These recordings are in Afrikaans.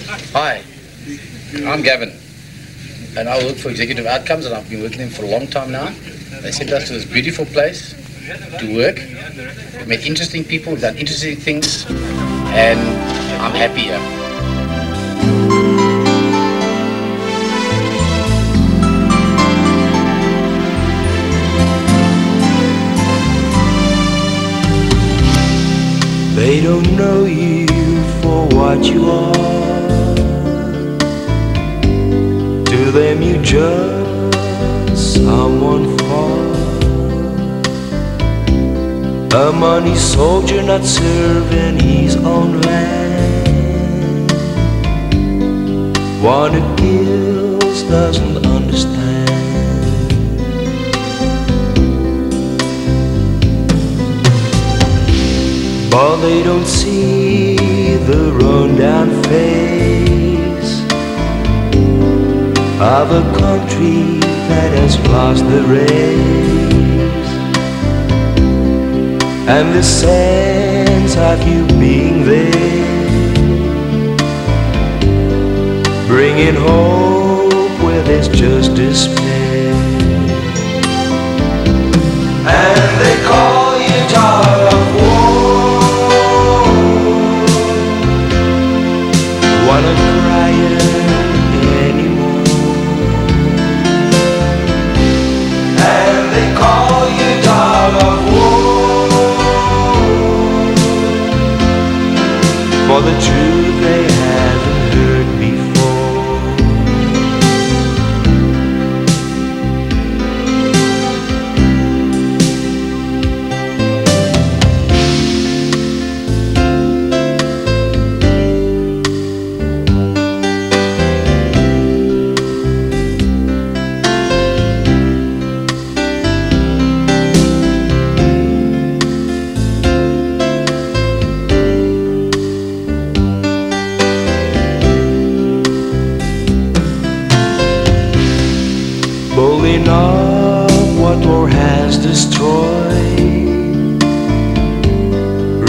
Hi, I'm Gavin, and I work for Executive Outcomes, and I've been working with them for a long time now. They sent us to this beautiful place to work. We've met interesting people, we've done interesting things, and I'm happy here. They don't know you for what you are. To them you just someone far. A money soldier not serving his own land. One who kills doesn't understand. But they don't see the rundown face of a country that has lost the race, and the sense of you being there, bringing hope where there's just despair. And they call you dog of war. Wanna cry anymore. And they call you dog of war. For the truth they haven't heard before. Building up what war has destroyed,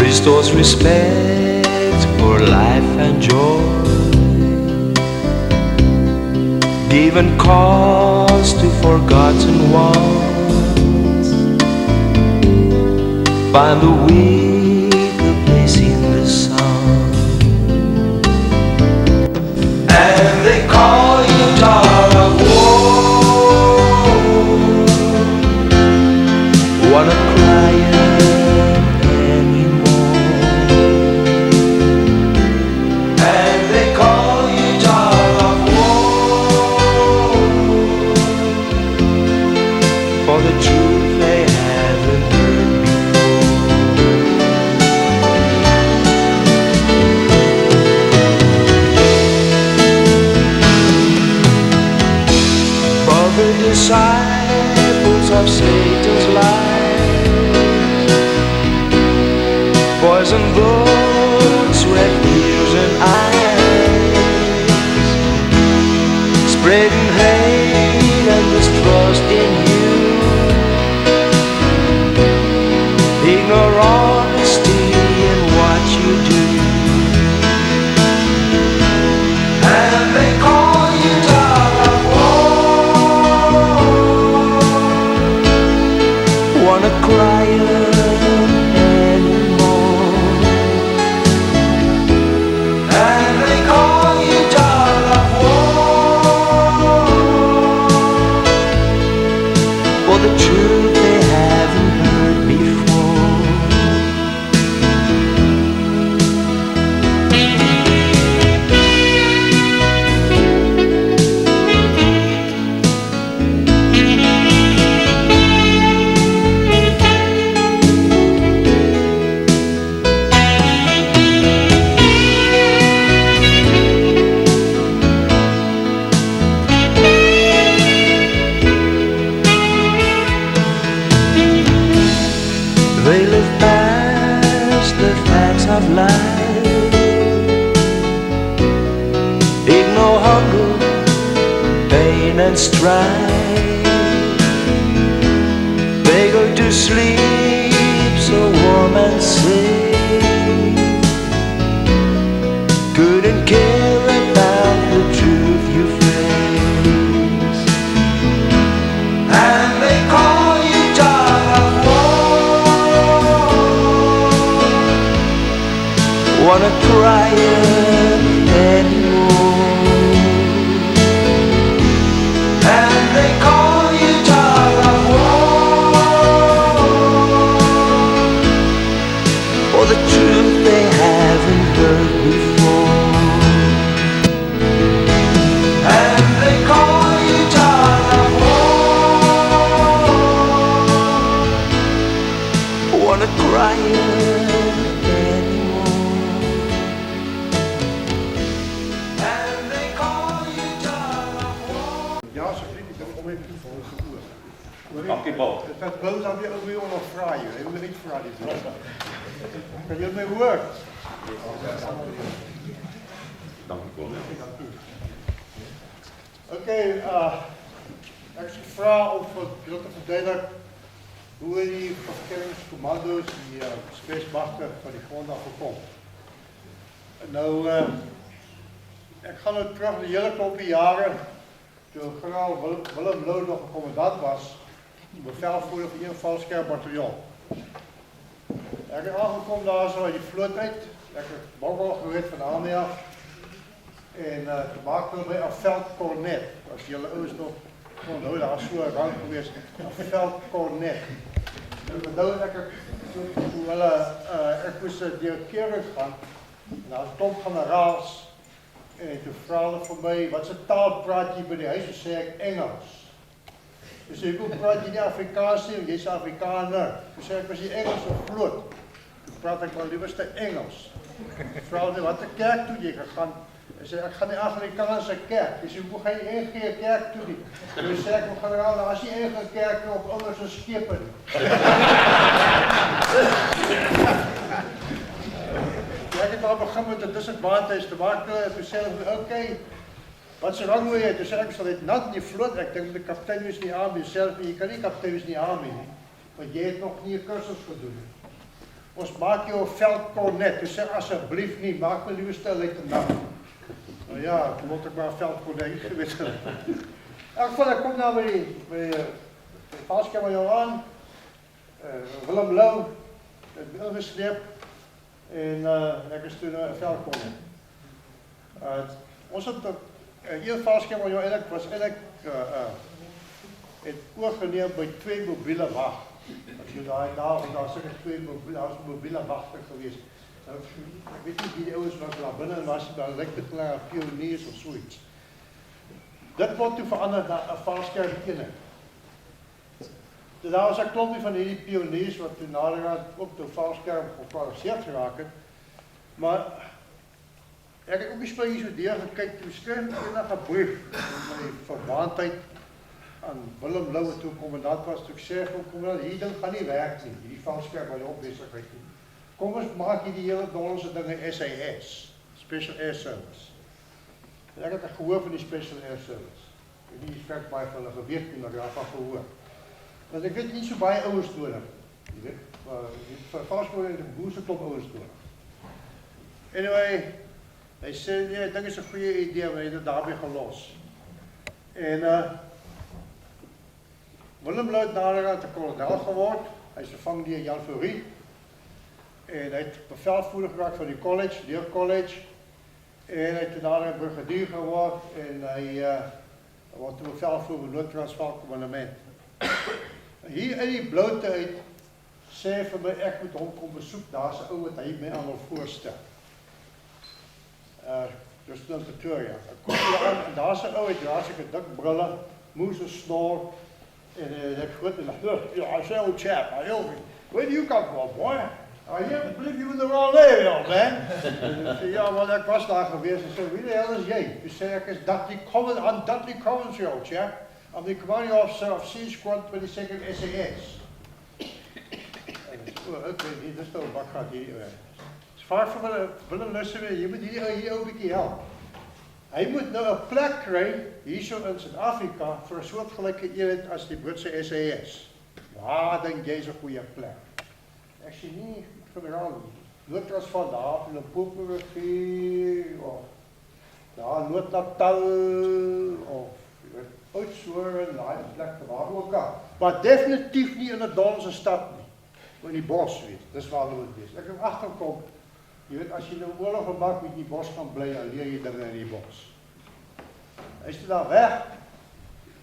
restores respect for life and joy, given cause to forgotten ones, find the weak a place in the sun. And they call you dog of war. Wanna cry anymore. And they call you dog of war. For the truth they haven't heard before. For the disciples of Satan's lies, poison those who have ears and eyes, spreading hate and distrust in you, ignore honesty in what you do. And they call you dog of war. Wanna cry the truth they haven't heard before. They live past the facts of life, ignore hunger, pain and strife. They go to sleep so warm and safe, couldn't care about wanna cry anymore. And they call you child of war, for the truth they haven't heard before. And they call you child of war, wanna cry anymore. And they call you child of war. Ja, alsjeblieft, dat kom ik voor onze oer. Dankie, Paul. Dat boos aan weer over nog vraaien. Hij wil niet vraaien. Kan je mee horen? Dankie, Paul. Oké, ik vraag of je te verdedigen hoe die verkenningscommando's, die Spesiale van die grond afgekomen. Nou, ik ga nu terug de hele klompje jaren, toen generaal Willem Lood nog een commandant was, bevelvoerder van een valskermbataljon. Ik ben aangekomen daar zo in die vloot uit, ik heb Bangor gereed van de armee af. En toen maakten we bij een veldkornet. Als jullie ouders nog onthou, daar was zo'n rang geweest, een veldkornet. En ik bedoel dat ik moest de keer gaan. En daar was Tom generaals. En toen vroegen voor mij, wat voor taal praat je bij die huis? Toen zei ik Engels. Dus ik hoe praat je niet Afrikaans niet, want je is Afrikaner. Toen zei ik, was je Engels of vloot? Toen praat ik wel liever Engels. Ik vroeg wat de kerk toe je gegaan. Hij zei, ik ga naar de Afrikaanse kerk. Dus hoe ga je eigen kerk toe? Dus zei ik, generaal, als je eigen kerk nog anders een skippen. Ja, ik heb al begonnen met de disadvantage te maken. En toen zei ik, oké, wat is rang wil je? Toen zei ik, zal dit nat in die vloot. Ik denk, de kapitein is niet aan, zelf, je kan niet kapitein is niet aan, want jij hebt nog niet een cursus gedaan. Ons maak je een veldkornet. Dus zeg alsjeblieft niet, maak me liever stil uit de nacht. Nou ja, toen moet ik maar een veldkornet geweest hebben. In elk geval, ik kom nou bij de valskermbataljon aan. Willem Lood, het beeld gesleept. En ik is toen een veldkornet. Ons het hier valskermbataljon was eigenlijk het oorgeneem bij 2 mobiele wachten. Als je daar zeker 2 mobiele wachten geweest. Ik weet niet wie die ouders was, daar binnen was, daar lijkt het naar pioniers of zoiets. Dit wordt toen veranderd naar een valskermbataljon. Daar was een klompje van die pioniers wat toen naderhand ook door valskerm gekwalificeerd geraakt. Maar ik heb ook eens bij je zo gekeken, toen skryf ik nog een brief in my verwaandheid aan Willem Lood toe commandant was, toe ek sê, commandant, hierdie ding gaan nie werk nie, die valskermbataljon besigheid nie. Kom ons maak hier die hele donderse dinge SAS, Special Air Service. En ek het gehoor van die Special Air Service. Ek weet nie sterk baie van hulle geweet nie, maar ek het daarvan gehoor. Want ek weet nie so baie ouers nodig. Jy weet, vir valskermbataljon het 'n boerse klop ouers nodig. Anyway, hy sê, nee, ek dink dit is 'n goeie idee, maar hy het dit daarby gelos. En Willem Lood naderhand 'n kolonel geword, hy is vervang deur Jan Fourie. En hy het bevelvoerder geraak van die college, Leer College. En hy het toen naderhand brigadier geword en hy word toen bevelvoerder van Noord-Transvaal Commandement. Hier in die bloute uit sê vir my, ek moet hom kom besoek, daar is 'n ou wat hy my aan wil voorstel. Dus in Pretoria. Ek kom hier aan en daar is 'n ou uit, daar is ek 'n dik brille, moes 'n snor en ek groot en I say, old chap, where do you come from, boy? I believe you in the wrong name, old man. En ek sê, ja, wel ek was daar geweest en sê, wie die hel is jy? Toe sê ek, is Daardie Collins, old chap. I'm the commanding officer of C Squad 22nd SAS. Oké, dit is nou wat gaat hier. Dus vaak van Willem luisteren, je moet hier ook een keer helpen. Hij moet nou een plek krijgen, hier zo in Zuid-Afrika, voor een soortgelijke eenheid als die Britse SAS. Waar denk jij zo'n goede plek? Ik zie niet, generaal, Noord-Transvaal daar, in een Poepenregie, of daar Noord-Natal, of Oudtshoorn, daar een plek waar ook al. Maar definitief niet in de Donse stad nie, maar in die bos weet, dat is waar we het is. Ik heb achterkom, Jy weet, as jy nou oorlog gemaak met die bos gaan bly, dan leer jy dinge in die bos. Hy is toe daar weg,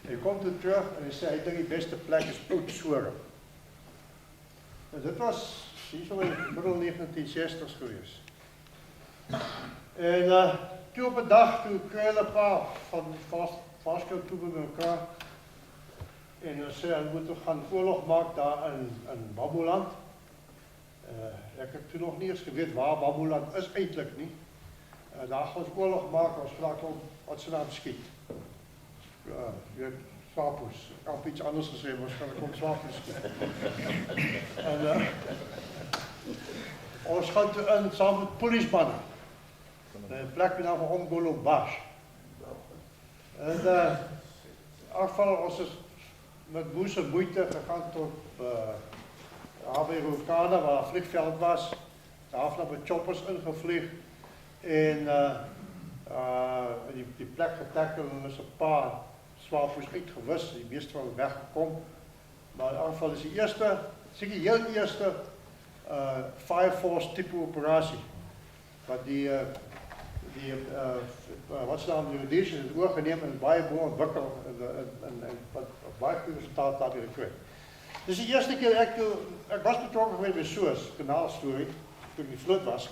hy kom toe terug en hy sê, hy dink die beste plek is Oudtshoorn. En dit was, hier so in middel 1960s gewees. En toe op 'n dag, toe kry hulle 'n paar van Vasco toe by mekaar, en hulle sê, hulle moet gaan oorlog maak daar in Baboeland. Ek het toen nog nie eens geweet waar Baboeland is eintlik nie. Daar gaan ons oorlog maak, ons vraag om wat sy naam skiet. Jy weet, Swapos. Ek heb iets anders gesê, maar ons gaan kom Swapos skiet. En ons gaan toe in saam met polismannen. Een plek met naam van Omgolo. En in afval, ons is met boese moeite gegaan tot bij Rokana, waar een vliegveld was. Daar hebben we choppers ingevlieg. En die plek getekeld en is een paar Swapos uitgewist. Die meeste van weggekomen. Maar in afval is die eerste, zeker heel eerste Fire Force type operatie. Wat wat ze dan de Reccies het oorgeneem en baie boel ontwikkeld en baie goede resultaat daar weer gekry. Dus die eerste keer ek was betrokken geweest bij Soos, kanaalstorie, toen ik die vloot was.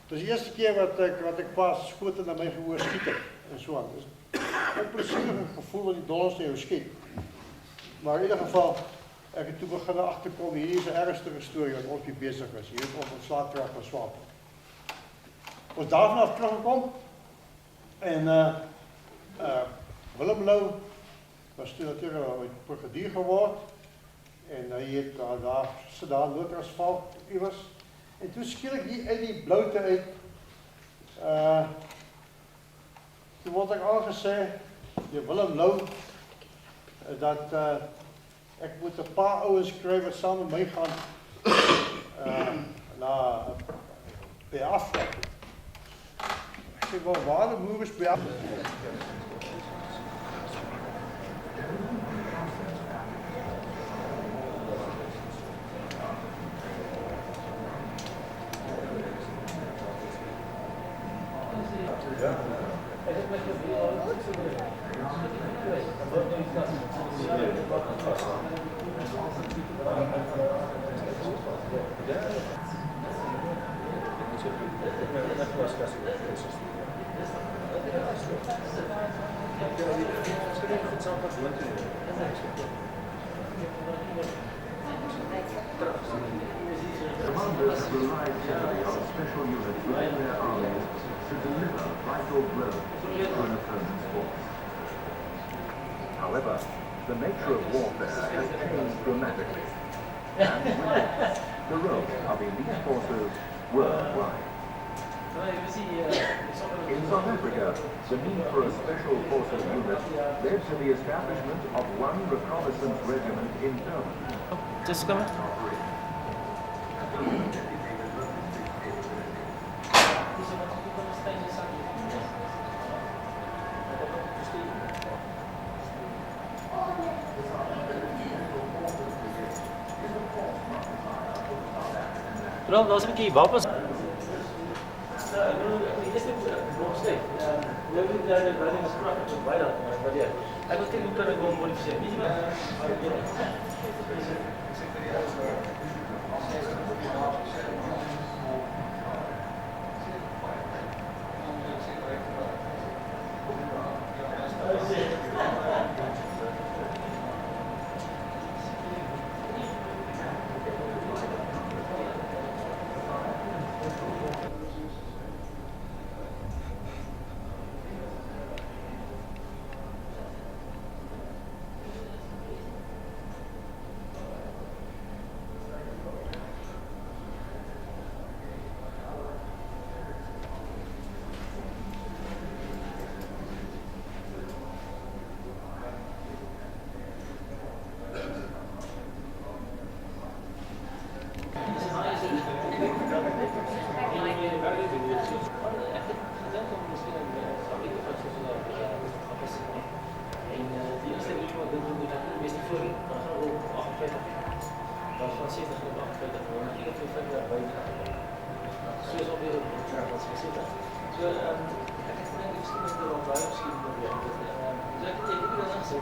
Dus die eerste keer wat ik pas skoten naar mijn gehoor schieten en zo aan. Dus een plezierig gevoel dat die dollars naar jou schiet. Maar in ieder geval, ik heb toen begonnen achterkomen, hier is de ernstige story wat ons mee bezig is. Hier is op een slaapkracht van Swap. Ons daar vanaf teruggekomen en Willem Lou was toen natuurlijk een brigadier geworden en hij heeft daar noodasfalt iewers en toen skielik die uit die bloute uit toen word ek aangesê die Willem Lou dat ek moet een paar ouens kry wat saam met my gaan na by Afrika. Ek sê, wel, waar de moeders bij af? Commanders relied heavily on special units within their armies to deliver vital blows to an opponent's force. However, the nature of warfare has changed dramatically, and with it, the role of elite forces worldwide. In South Africa, the need for a special forces unit led to the establishment of one reconnaissance regiment in Durban. Just come. Bro, dat is een beetje wapens. Soos op die wat sy gesê het. So, ek het gedink die verskillende al baie verskillende probleem. So ek het dit gesê,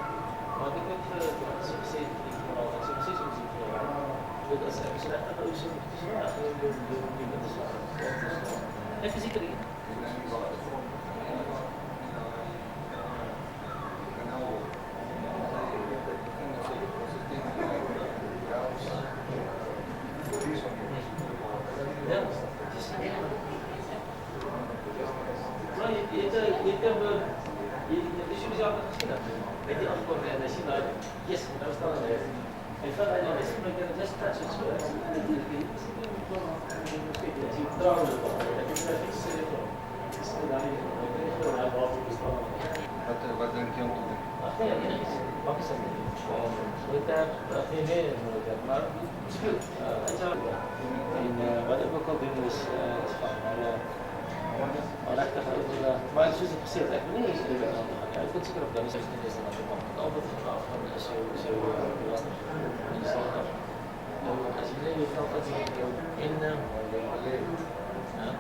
maar ek het so gesê, ek sê precies hoe sy dit as ek sê regtig ou so dis ek is seker Weet die antwoord en as jy nou, yes, nou staan hy. En van hy nou, is my kind, just touch it so. As jy trouw het, ek het net iets sê van. Is dit daar nie, ek weet nie hoe hy water bestaan. Wat denk jy om te doen? Ach nee, enigszins. Pak is dat niet. Militair, nee, militair. Maar het is goed. En wat ik ook al doen is van, maar rechtig maar soos ek gesê het, ek wil nie eens dit aan te gaan. Ek wil seker op dan is dit nie eens aan te gaan. Al wat gevraag van is so belasting. En die sal dan. As jy nie geld het met jou en en grades. Ja.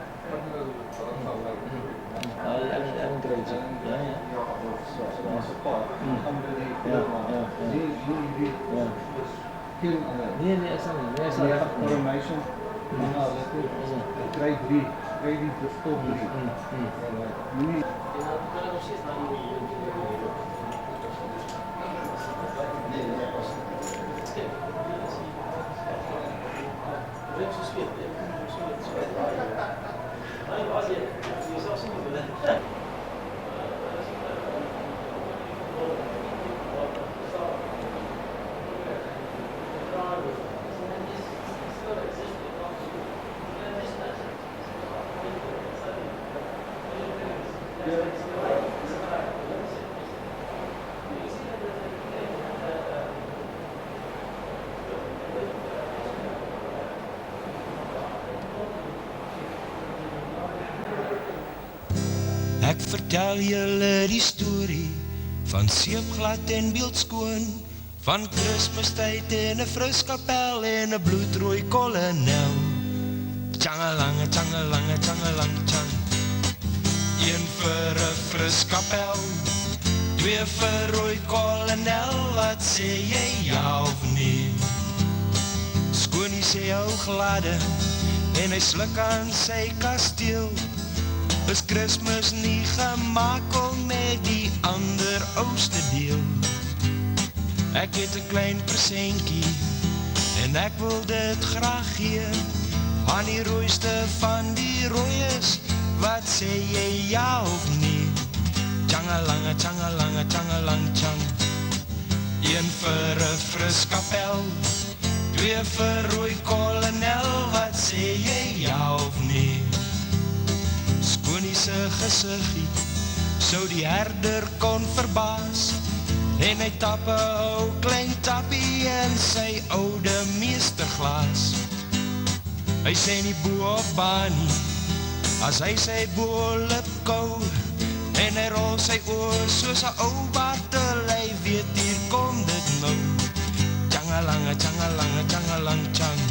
Nee, ek sal nie. Nee, ek sal nie. Coronation. Ja, dit kry 3. Kry die bestop 3. Nee. Ek vertel julle die storie van seepglad en beeldskoon, van Kersfeestyd en 'n fruskapel en 'n bloedrooi kolonel. Tjangelange, tjangelange, tjangelang, tjang. Een vir 'n fruskapel, twee vir rooi kolonel. Wat sê jy, ja of nee? Skoonie sê hou gladde en hy sluk aan sy kasteel. Is Kersfees nie gemaak om met die ander ouste deel? Ek het 'n klein presentjie en ek wil dit graag gee aan die rooiste van die rooies. Wat sê jy, ja of nee? Tjangelange, tjangelange, tjangelang, tjang. Een vir 'n fruskapel, twee vir rooi kolonel. Wat sê jy, ja of nee? Skoonie se gesiggie sou die herder kon verbaas, en hy tap 'n ou klein tappie in sy oude meesterglas. Hy sê nie boe of baan nie, as hy sy boelip kou, en hy rol sy oor soos 'n ou bartel. Hy weet hier kom dit nou. Tjangelange, tjangelange, tjangelang, tjang.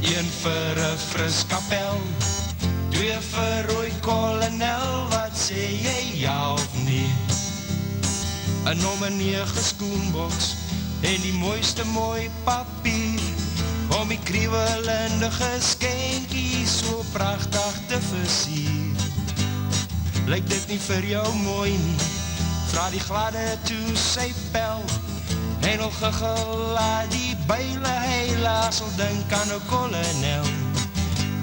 Een vir 'n fruskapel, twee vir rooi kolonel. Wat sê jy, ja of nee? 'n nommer 9 skoenboks en die mooiste mooi papier, om die kriewelende geskenkie so pragtig te versier. Lyk dit nie vir jou mooi nie? Vra die gladde toe sy pel, en al gegel laat die byle heila sal dink aan 'n kolonel.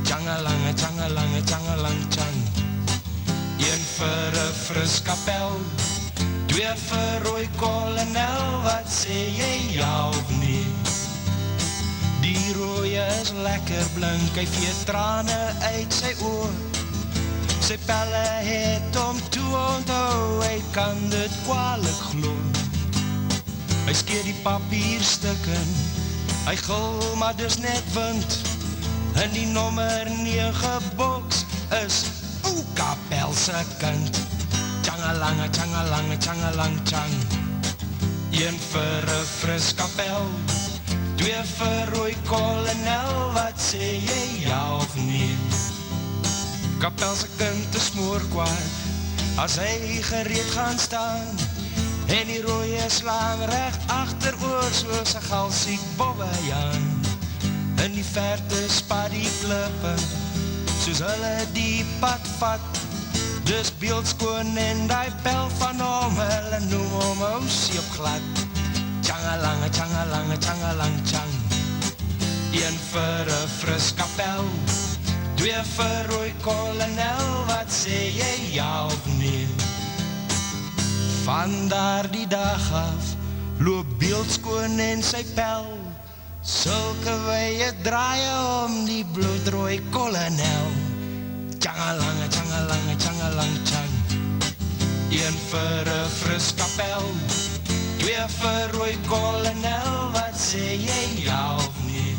Tjangelange, tjangelange, tjangelang, tjang. Een vir 'n fruskapel, twee vir rooi kolonel. Wat sê jy, ja of nee? Die rooi is lekker blink, hy vee trane uit sy oor. Sy pelle het om toe onthou, hy kan dit kwalijk glo. Hy skeer die papierstukken, hy gul maar dis net wind. In die nommer 9 boks is ou kapel se kind. Tjangelange, tjangelange, tjangelang, tjang. Een vir 'n fruskapel, twee vir rooi kolonel. Wat sê jy, ja of nee? kapel se kind is moorkwaad, as hy gereed gaan staan, en die rooie slaan recht agteroor, soos 'n galsiek bobbejaan. In die verte spat die klippe, soos hulle die pad vat, dus beeldskoon en die pel van hom, hulle noem hom ou seepglad. Tjangalange, tjangalange, tjangalang, tjang. Een vir 'n fris kapel, twee vir rooi kolonel, wat sê jy ja of nee? Van daardie dag af, loop beeldskoon en sy pel, sulke wye draaie om die bloedrooi kolonel. Tjangalange, tjangalange, tjangalang, tjang. Een vir 'n fris kapel, twee vir rooi kolonel, wat sê jy ja of nee?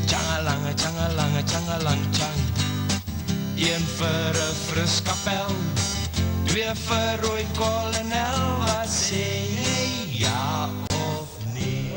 Tjangalange, tjangalange, tjangalang, tjang. Een vir 'n fris kapel, twee vir rooi kolonel, wat sê jy ja of nee?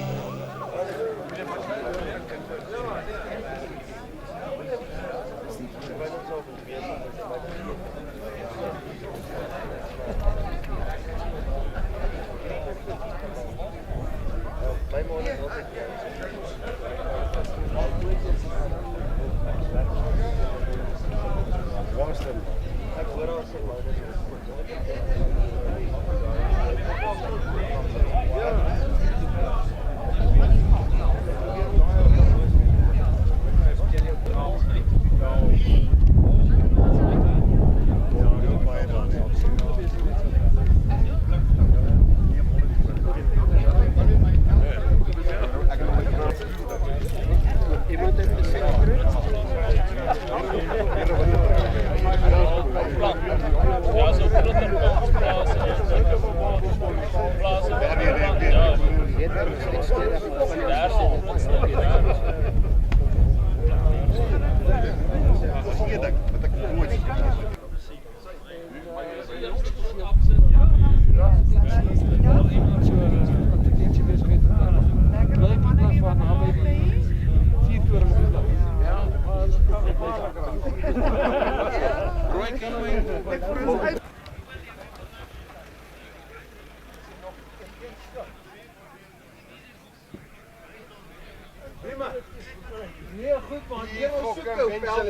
Nee, goed man, hier ons soek jou pel.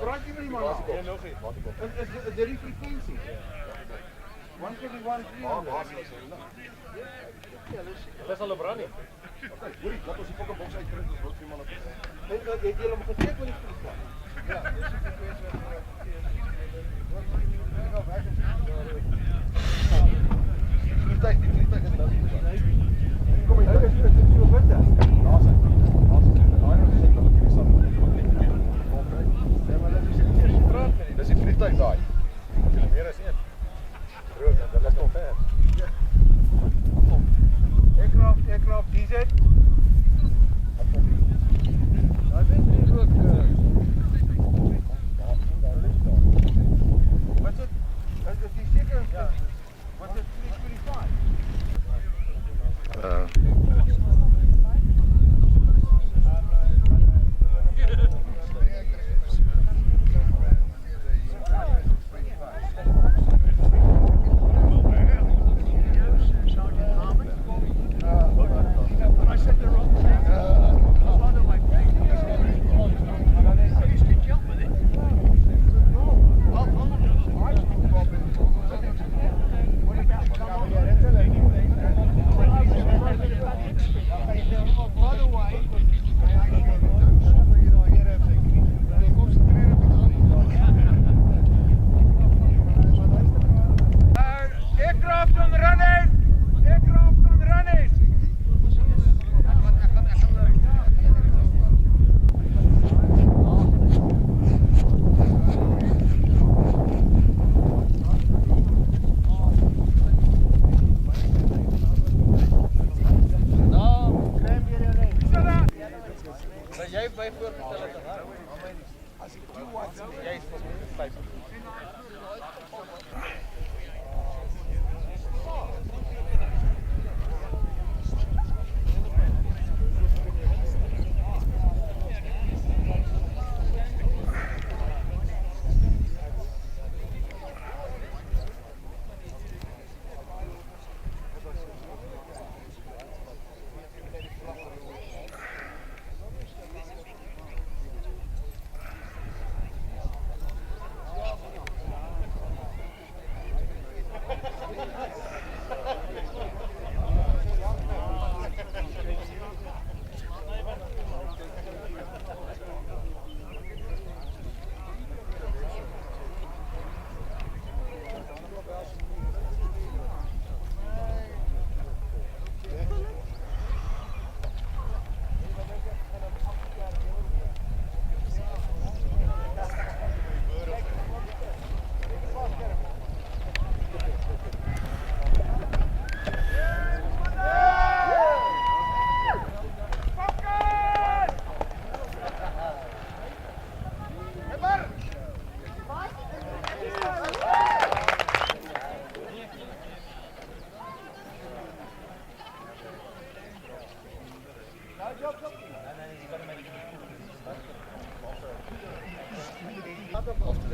Praat jy met die man? Nee, nog nie. Is dit die frequentie? 121.3. Dis al 'n branding. Okay, hoorie, laat ons die fokkeboks uitkry, ons word vir man op. Het jy hom gekyk met die vliegtuig? Ja, dis die frequentie. Die vliegtuig is nou. Kom hier, is so wit daar. Dis die vliegtuig daai. Meer as een. Groot, dit is nog ver. Aircraft DZ. Daar is hier ook wat is die seker? Wat is 325?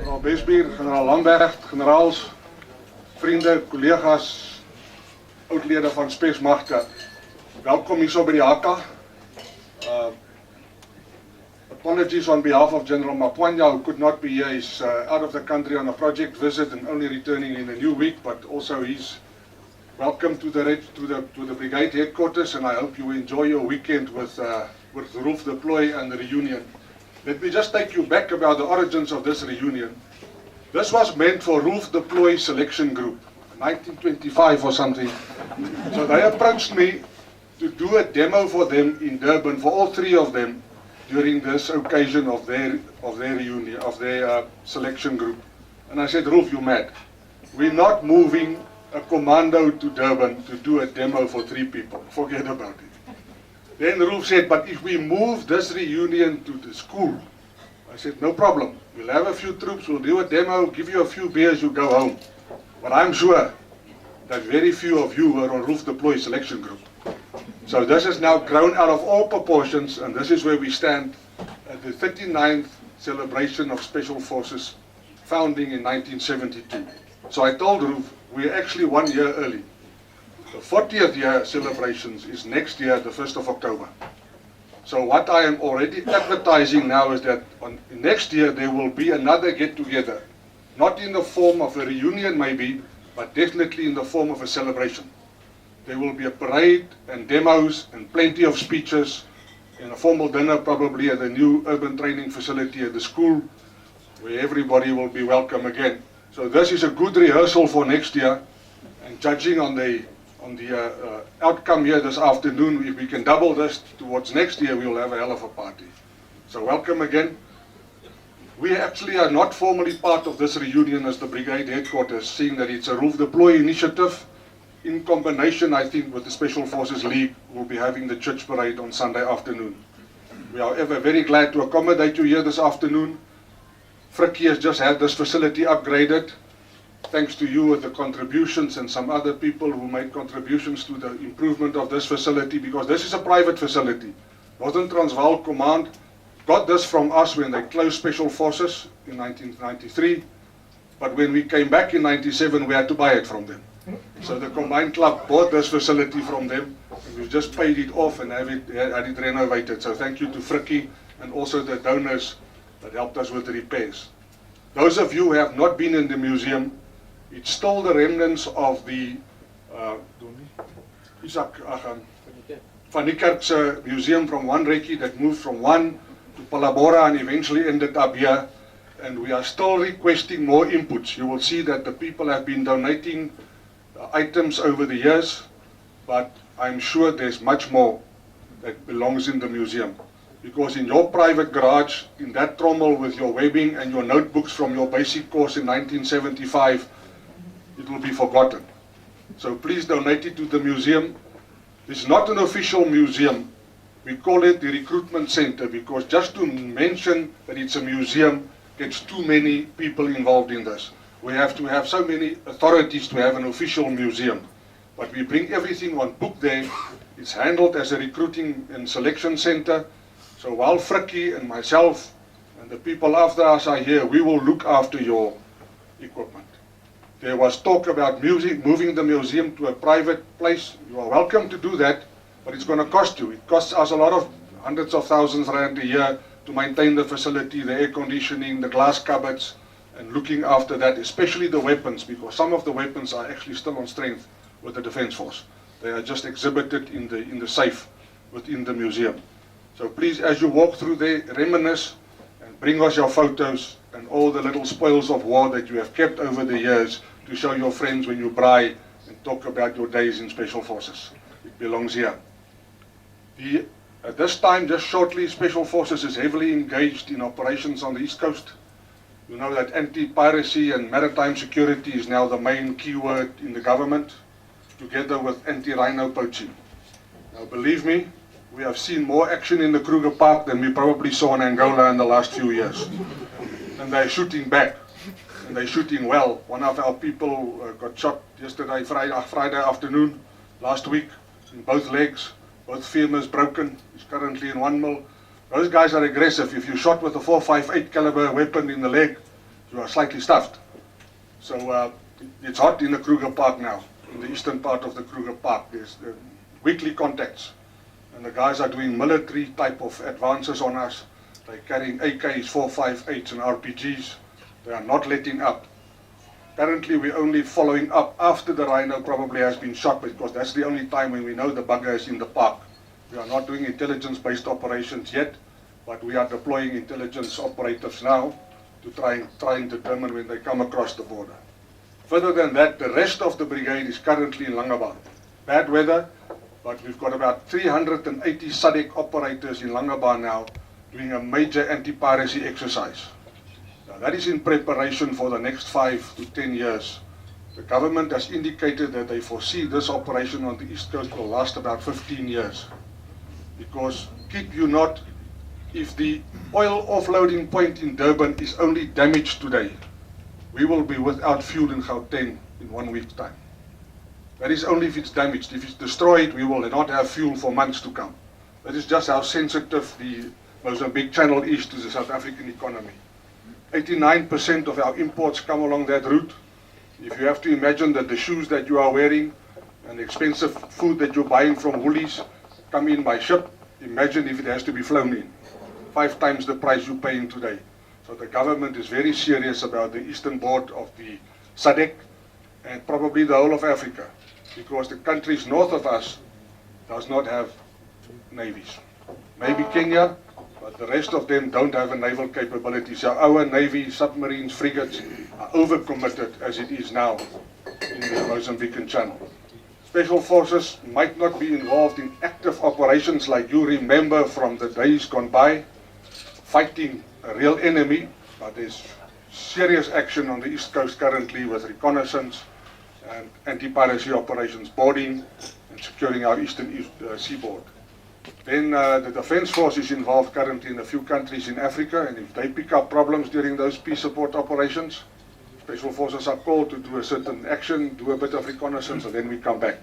Generaal Besbier, generaal Lamberg, generaals, vriende, collega's, oudlede van Magte. Welkom hier so by die haka. Apologies on behalf of General Mapwanya, who could not be here. He's out of the country on a project visit and only returning in a new week, but also he's welcome to the brigade headquarters, and I hope you enjoy your weekend with Roof Deploy and the reunion. Let me just take you back about the origins of this reunion. This was meant for Roof Deploy Selection Group, 1925 or something. So they approached me to do a demo for them in Durban, for all three of them, during this occasion of their reunion, of their selection group. And I said, Roof, you mad? We're not moving a commando to Durban to do a demo for 3 people. Forget about it. Then Roof said, but if we move this reunion to the school, I said, no problem. We'll have a few troops, we'll do a demo, give you a few beers, you go home. But I'm sure that very few of you were on Roof Deploy Selection Group. So this has now grown out of all proportions, and this is where we stand at the 39th celebration of Special Forces founding in 1972. So I told Roof, we're actually 1 year early. The 40th year celebrations is next year, the 1st of October. So what I am already advertising now is that next year there will be another get-together. Not in the form of a reunion maybe, but definitely in the form of a celebration. There will be a parade and demos and plenty of speeches and a formal dinner probably at the new urban training facility at the school, where everybody will be welcome again. So this is a good rehearsal for next year, and judging on the outcome here this afternoon, if we can double this towards next year, we will have a hell of a party. So welcome again. We actually are not formally part of this reunion as the brigade headquarters, seeing that it's a Roof Deploy initiative. In combination, I think, with the Special Forces League, we'll be having the church parade on Sunday afternoon. We are ever very glad to accommodate you here this afternoon. Frikkie has just had this facility upgraded, thanks to you with the contributions and some other people who made contributions to the improvement of this facility, because this is a private facility. Northern Transvaal Command got this from us when they closed Special Forces in 1993, but when we came back in 97, we had to buy it from them. So the Combined Club bought this facility from them, and we've just paid it off and had it renovated. So thank you to Frikkie and also the donors that helped us with the repairs. Those of you who have not been in the museum, it's still the remnants of the Van Niekerk's museum from one Reccie that moved from one to Palabora and eventually ended up here. And we are still requesting more inputs. You will see that the people have been donating items over the years, but I'm sure there's much more that belongs in the museum. Because in your private garage, in that trommel with your webbing and your notebooks from your basic course in 1975, it will be forgotten. So please donate it to the museum. It's not an official museum. We call it the recruitment center, because just to mention that it's a museum gets too many people involved in this. We have to have so many authorities to have an official museum. But we bring everything on book there. It's handled as a recruiting and selection center. So while Frikkie and myself and the people after us are here, we will look after your equipment. There was talk about moving the museum to a private place. You are welcome to do that, but it's going to cost you. It costs us a lot of hundreds of thousands rand a year to maintain the facility, the air conditioning, the glass cupboards, and looking after that, especially the weapons, because some of the weapons are actually still on strength with the Defence Force. They are just exhibited in the safe within the museum. So please, as you walk through there, reminisce and bring us your photos and all the little spoils of war that you have kept over the years to show your friends when you braai and talk about your days in Special Forces. It belongs here. At this time, just shortly, Special Forces is heavily engaged in operations on the East Coast. You know that anti-piracy and maritime security is now the main keyword in the government, together with anti-rhino poaching. Now believe me, we have seen more action in the Kruger Park than we probably saw in Angola in the last few years. And they're shooting back, and they're shooting well. One of our people got shot yesterday, Friday afternoon, last week, in both legs, both femurs broken. He's currently in 1 mil. Those guys are aggressive. If you're shot with a .458 caliber weapon in the leg, you are slightly stuffed. So it's hot in the Kruger Park now, in the eastern part of the Kruger Park. There's weekly contacts, and the guys are doing military type of advances on us. They're carrying AKs, 458s and RPGs. They are not letting up. Currently we're only following up after the rhino probably has been shot, because that's the only time when we know the bugger is in the park. We are not doing intelligence-based operations yet, but we are deploying intelligence operatives now to try and determine when they come across the border. Further than that, the rest of the brigade is currently in Langebaan. Bad weather, but we've got about 380 SADC operators in Langebaan now doing a major anti-piracy exercise. Now, that is in preparation for the next 5 to 10 years. The government has indicated that they foresee this operation on the East Coast will last about 15 years. Because, kid you not, if the oil offloading point in Durban is only damaged today, we will be without fuel in Gauteng in 1 week's time. That is only if it's damaged. If it's destroyed, we will not have fuel for months to come. That is just how sensitive the Mozambique Channel is to the South African economy. 89% of our imports come along that route. If you have to imagine that the shoes that you are wearing and the expensive food that you're buying from Woolies come in by ship, imagine if it has to be flown in. 5 times the price you're paying today. So the government is very serious about the eastern border of the SADC and probably the whole of Africa, because the countries north of us does not have navies. Maybe Kenya, but the rest of them don't have a naval capability. So our navy, submarines, frigates are overcommitted as it is now in the Mozambican Channel. Special forces might not be involved in active operations like you remember from the days gone by, fighting a real enemy, but there's serious action on the East Coast currently with reconnaissance and anti-piracy operations, boarding and securing our eastern seaboard. Then the Defence Force is involved currently in a few countries in Africa, and if they pick up problems during those peace support operations, Special Forces are called to do a certain action, do a bit of reconnaissance, and then we come back.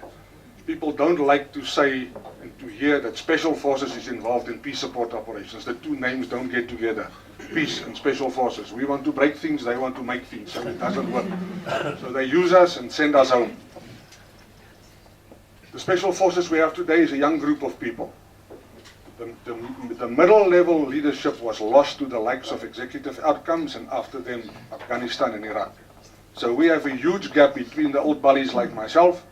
People don't like to say and to hear that Special Forces is involved in peace support operations. The two names don't get together. Peace and Special Forces. We want to break things, they want to make things, so it doesn't work. So they use us and send us home. The Special Forces we have today is a young group of people. The middle level leadership was lost to the likes of executive outcomes, and after them Afghanistan and Iraq. So we have a huge gap between the old bullies like myself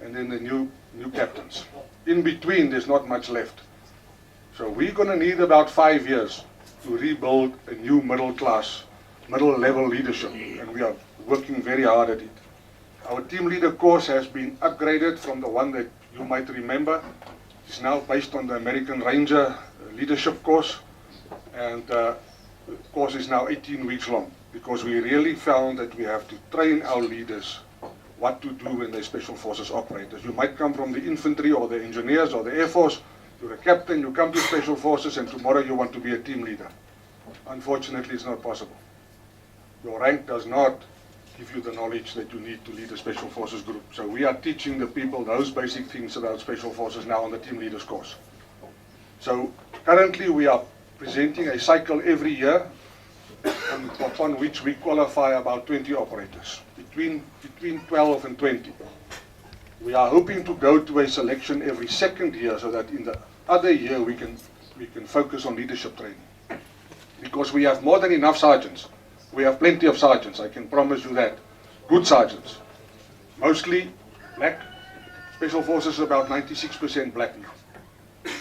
and then the new captains. In between there's not much left. So we're going to need about 5 years to rebuild a new middle level leadership, and we are working very hard at it. Our team leader course has been upgraded from the one that you might remember. It's now based on the American Ranger leadership course, and the course is now 18 weeks long, because we really found that we have to train our leaders what to do when they're Special Forces operators. You might come from the infantry or the engineers or the Air Force, you're a captain, you come to Special Forces, and tomorrow you want to be a team leader. Unfortunately, it's not possible. Your rank does not give you the knowledge that you need to lead a Special Forces group. So we are teaching the people those basic things about Special Forces now on the team leaders course. So currently we are presenting a cycle every year upon which we qualify about 20 operators, between 12 and 20. We are hoping to go to a selection every second year, so that in the other year we can focus on leadership training. Because we have more than enough sergeants. We have plenty of sergeants, I can promise you that. Good sergeants. Mostly black. Special Forces is about 96% black now.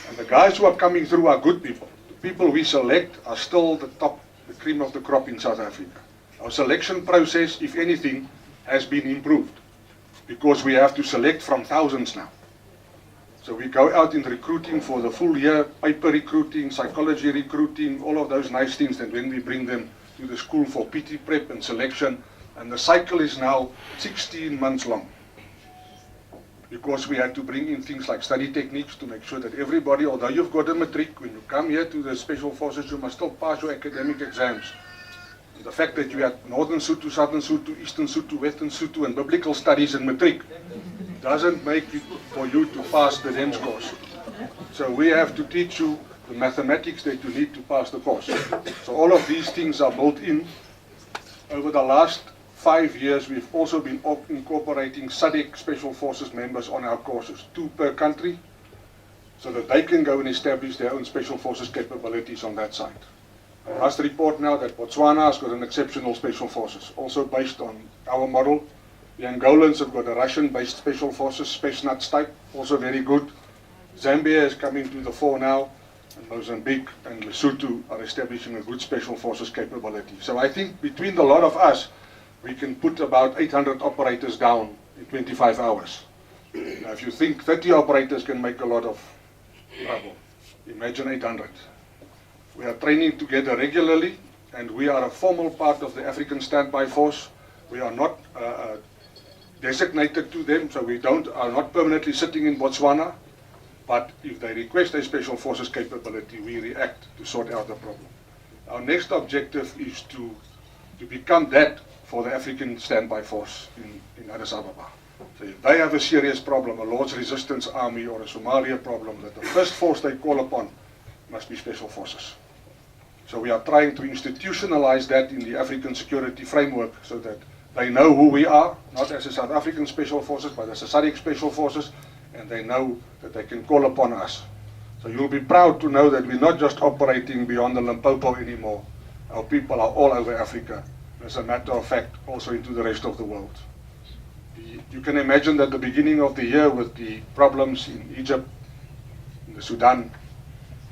And the guys who are coming through are good people. The people we select are still the cream of the crop in South Africa. Our selection process, if anything, has been improved, because we have to select from thousands now. So we go out in recruiting for the full year, paper recruiting, psychology recruiting, all of those nice things, and then we bring them to the school for PT prep and selection, and the cycle is now 16 months long, because we had to bring in things like study techniques to make sure that everybody, although you've got a matric, when you come here to the Special Forces, you must still pass your academic exams. And the fact that you had Northern Sotho, Southern Sotho, Eastern Sotho, Western Sotho, and biblical studies and matric doesn't make it for you to pass the DEMS course. So we have to teach you the mathematics that you need to pass the course. So all of these things are built in. over the last 5 years, we've also been incorporating SADC Special Forces members on our courses, 2 per country, so that they can go and establish their own Special Forces capabilities on that side. I must report now that Botswana has got an exceptional Special Forces, also based on our model. The Angolans have got a Russian-based Special Forces, Spetsnaz type, also very good. Zambia is coming to the fore now, and Mozambique and Lesotho are establishing a good Special Forces capability. So I think between the lot of us, we can put about 800 operators down in 25 hours. Now, if you think 30 operators can make a lot of trouble, imagine 800. We are training together regularly, and we are a formal part of the African Standby Force. We are not designated to them, so we are not permanently sitting in Botswana, but if they request a Special Forces capability, we react to sort out the problem. Our next objective is to become that for the African Standby Force in Addis Ababa. So if they have a serious problem, a Lord's Resistance Army or a Somalia problem, that the first force they call upon must be Special Forces. So we are trying to institutionalize that in the African security framework so that they know who we are, not as a South African Special Forces, but as a SADC Special Forces, and they know that they can call upon us. So you'll be proud to know that we're not just operating beyond the Limpopo anymore. Our people are all over Africa. As a matter of fact, also into the rest of the world. You can imagine that the beginning of the year with the problems in Egypt, in the Sudan,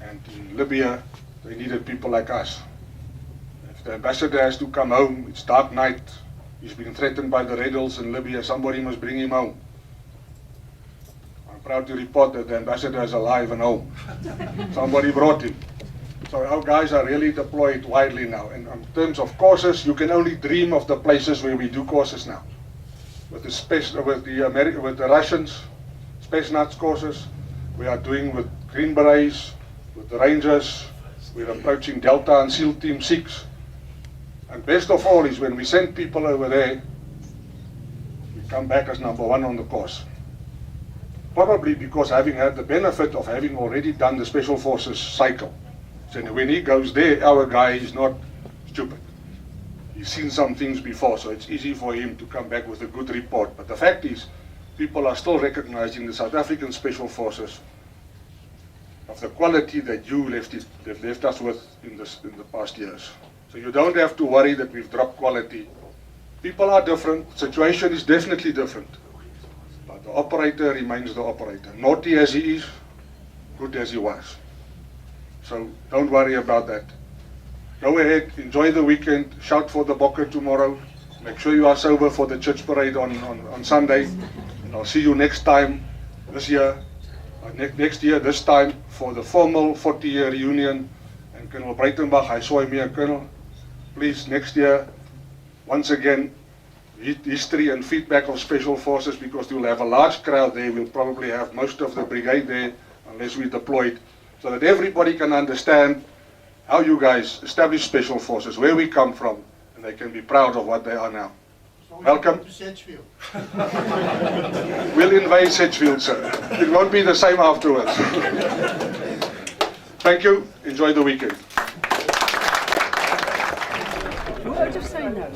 and in Libya, they needed people like us. If the ambassador has to come home, it's dark night, he's been threatened by the rebels in Libya, somebody must bring him home. I'm proud to report that the ambassador is alive and home. Somebody brought him. So our guys are really deployed widely now. And in terms of courses, you can only dream of the places where we do courses now. With the Russians, Spetsnaz courses, we are doing with Green Berets, with the Rangers, we're approaching Delta and SEAL Team 6. And best of all is when we send people over there, we come back as number 1 on the course. Probably because having had the benefit of having already done the Special Forces cycle. So when he goes there, our guy is not stupid. He's seen some things before, so it's easy for him to come back with a good report. But the fact is, people are still recognizing the South African Special Forces of the quality that you left us with in the past years. So you don't have to worry that we've dropped quality. People are different, situation is definitely different. But the operator remains the operator. Naughty as he is, good as he was. So don't worry about that. Go ahead, enjoy the weekend, shout for the Bokke tomorrow. Make sure you are sober for the church parade on Sunday. And I'll see you next time, this year, next year, this time, for the formal 40-year reunion. And Colonel Breitenbach, I saw him here, Colonel. Please, next year, once again, history and feedback of Special Forces, because we'll have a large crowd there. We'll probably have most of the brigade there, unless we deployed, so that everybody can understand how you guys establish Special Forces, where we come from, and they can be proud of what they are now. Welcome. We'll invade Sedgefield, sir. It won't be the same afterwards. Thank you. Enjoy the weekend. Hoe oud is sy nou?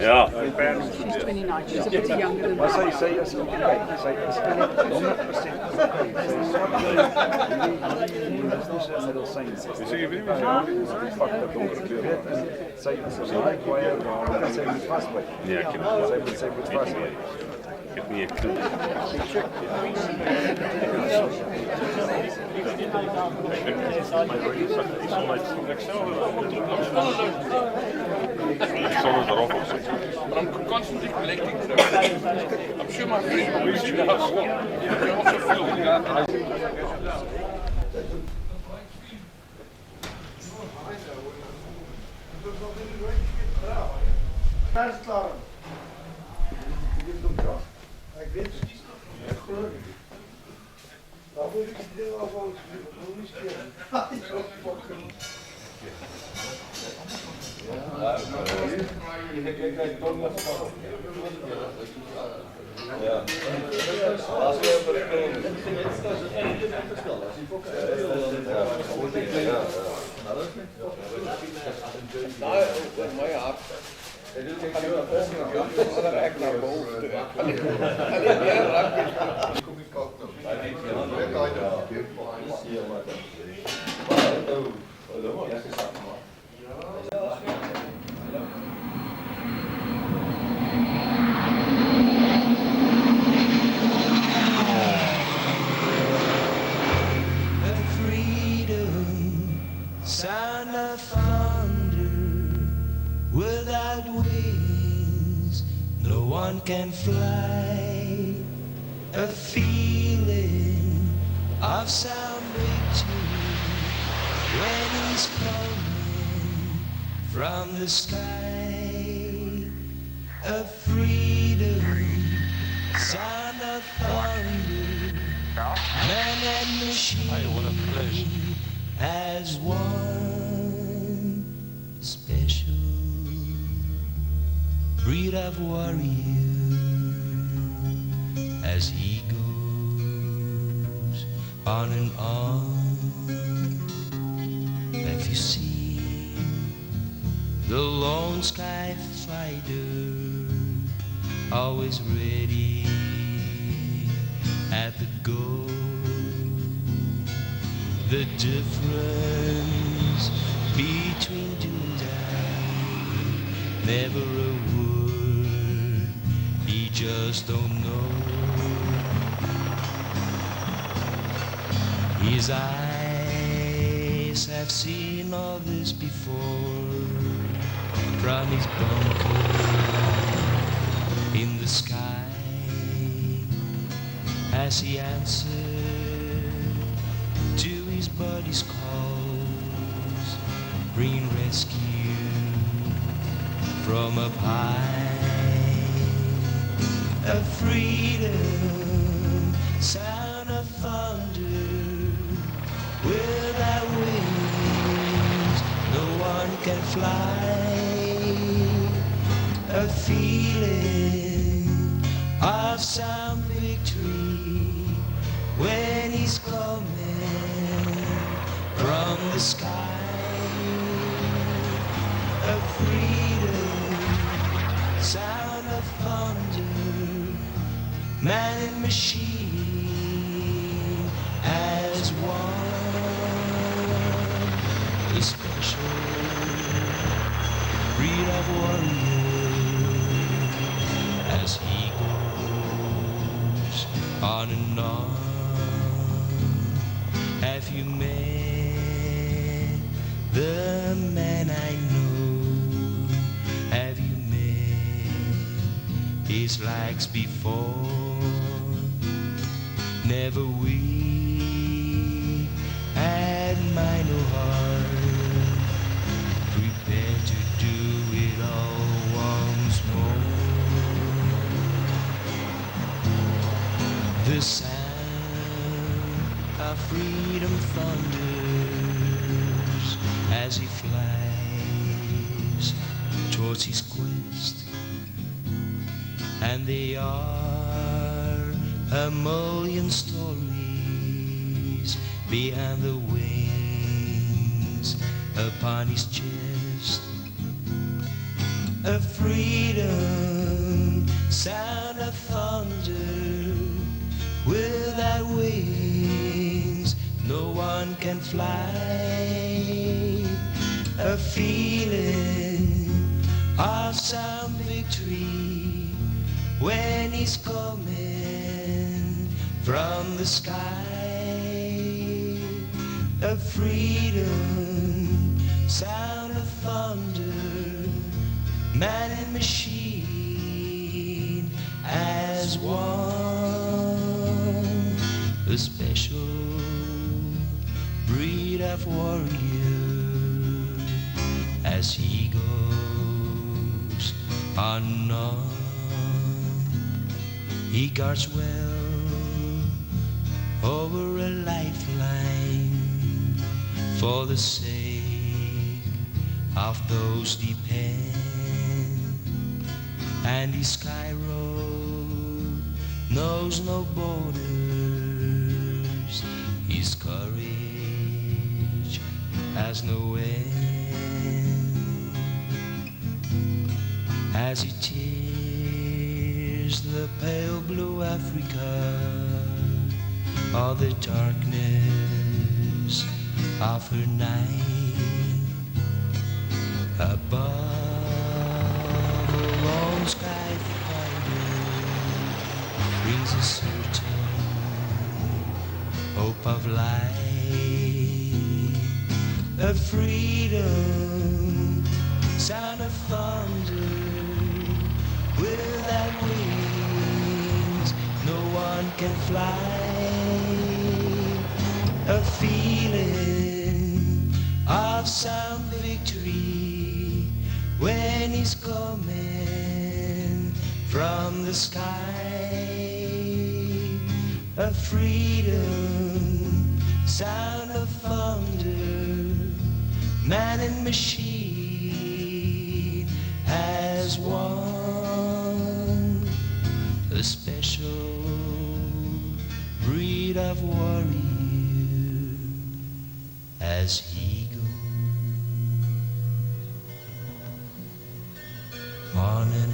Ja. She's 29. She's a bit younger than me. Sy is okay. Sy is 100% okay. Sy is middel science. Sy is baie kwaai waar sy moet vasbyt. Nee, ek het Sy moet vasbyt. Ek het nie 'n klou. But I'm constantly collecting things. I'm sure my friend will reach the house. They also feel Ek weet presies nog nie. Ek glo nie. Daar moet ek die ding af ons nie skeer. Sound of thunder without wings, no one can fly. A feeling of some victory when he's coming from the sky. A freedom, sound of thunder, man and machine as one special breed of warrior as he goes on and on. Have you seen the lone sky fighter, always ready at the goal? The difference between do and die, never a word, he just don't know. His eyes have seen all this before, from his bunker in the sky, as he answered to his buddy's calls, bringing rescue from up high. A freedom, sound of thunder, without wings, no one can fly. A feeling of some victory when he's coming from the sky. A freedom, sound of thunder, man and machine as one. A special breed of warrior as he goes on and on. Have you met the man I know? Have you met his likes before? Never weak, admire no heart, prepare to do it all once more. The sound of freedom thunders as he flies towards his quest, and they are a million stories behind the wings upon his chest. A freedom, sound of thunder, without wings, no one can fly. A feeling of some victory when he's coming from the sky. A freedom, sound of thunder, man and machine as one. A special breed of warrior as he goes on and on. He guards well over a lifeline for the sake of those depend, and his sky road knows no borders. His courage has no end. as he tears the pale blue Africa of the darkness of her night. Above a lone sky fighter brings a certain hope of light, of freedom, sound of thunder without wings, no one can fly, a feeling of some victory when he's coming from the sky, a freedom, sound of thunder, man and machine as one, a special breed of warrior as he goes on and on.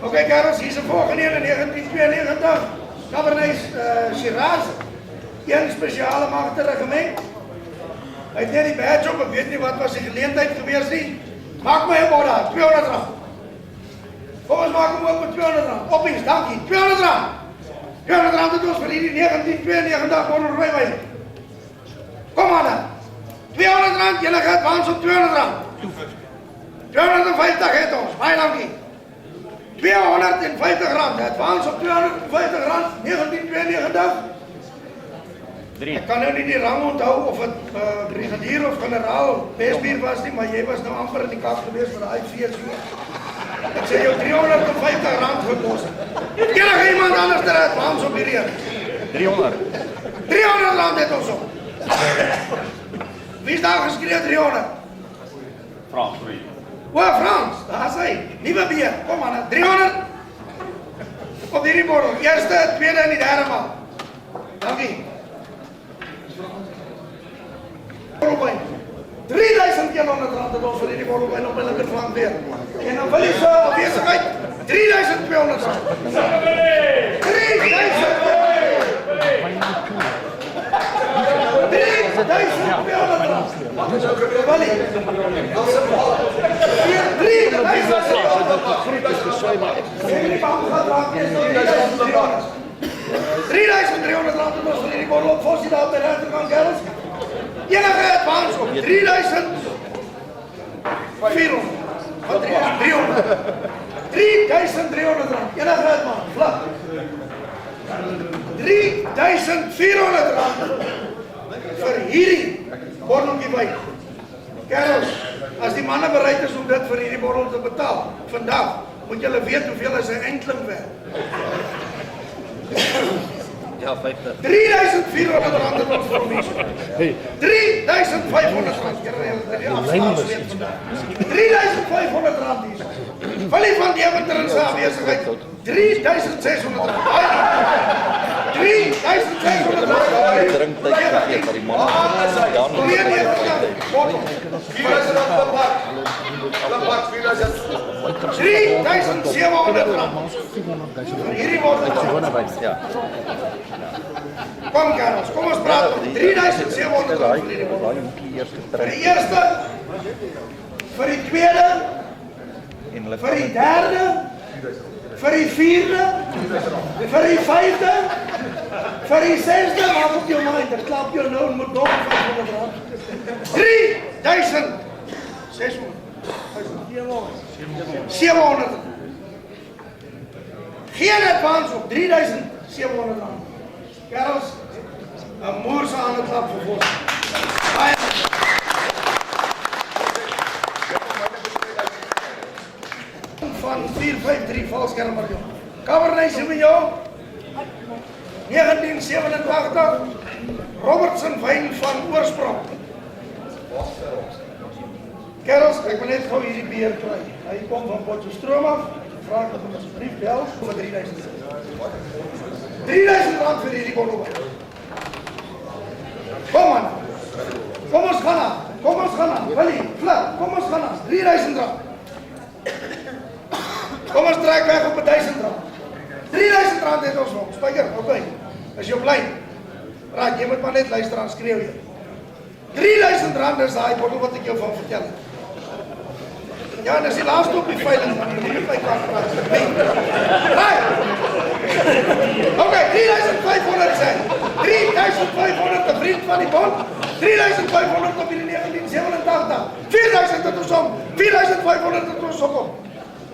Oké, Karels, hier is een volgende in 1992. Cabernet Shiraz. Een speciale Magte regiment. Hy het net die badge op, ek weet nie wat was die geleentheid gewees nie. Maak my een boda, 200 rand. Kom ons maak hem ook met 200 rand. Oppies, dankie, 200 rand. 200 rand het ons vir die 1992 onderrooiwijn. Kom maar dan. 200 rand, julle gaat waans op 200 rand. 250 het ons, baie dankie. 250 rand, het waans op 250 rand, 1992. Ek kan nou nie die rang onthou of het brigadier of generaal Besbier was nie, maar jy was nou amper in die kap gewees vir die IV's. Ek sê jou 350 rand gekost. Enige iemand anders ter het waans op hierdie? 300. 300 rand het ons op. Wie is daar geskreeuw 300? Frans, wie? O, Frans, daar is hy. Nieuwe beer, kom maar, 300. Op hierdie bordel, eerste, tweede en die derde man. Dankie. 3100 rand het ons vir hierdie borrelwijn op my linkerflank weer. En dan wil jy so afwesigheid, 3200 rand. 3200 rand. $3,300 rand het ons vir hierdie borrel op Fossie daar op die rechterkant, Gerels. Enige advance op 3.400. Wat 300? 3.300 rand. Enige advance, vlak. 3.400 rand vir hierdie borreltjie wyn. Kerels, as die manne bereid is om dit vir hierdie borrel te betaal, vandag, moet julle weet hoeveel is 'n eindling werd. Ja, 50. 3.400 rand het ons vir ons. 3.500 rand. 3.500 rand hier. Willie van Deventer in sy afwesigheid. 3.600 rand. 3.600 rand. Drink tyd gegee vir die man. Dan weer nie. 3.700 rand. Hierdie word ja. Kom Karels, kom ons praat om 3.700 rand vir die borrel. Vir die eerste, vir die tweede, vir die derde, vir die vierde, vir die vijfde, vir die zesde, maak op jou mind, ek klap jou nou en moet nog 500 rand. 3.700 rand. Geen advance op 3.700 rand. Kerels, een moerse aan het klap voor ons. Van 453 Valskermer, jong. Cabernet Sauvignon, 1987, Robertson wyn van oorsprong. Kerels, ek wil net gou hierdie beer kry. Hy kom van Potchefstroom af. Vraag dat hom asseblief bel vir 3000 rand. 3000 rand vir hierdie bottel. Kom man. Kom ons gaan aan. Kom ons gaan aan. Willie, Flip, kom ons gaan aan. 3000 rand. Kom ons trek weg op 1000 rand. 3000 rand het ons nog. Spyker, oké. Is jy bly? Raak, jy moet maar net luister aan skreeu jy. 3000 rand is daai bottel wat ek jou van vertel het. Ja, en as die laaste op die veiling van die my kan praat. Raai! Oké, 3500 sê. 3500 'n vriend van die bond. 3500 op die 1987. 4000 het ons om. 4500 het ons om.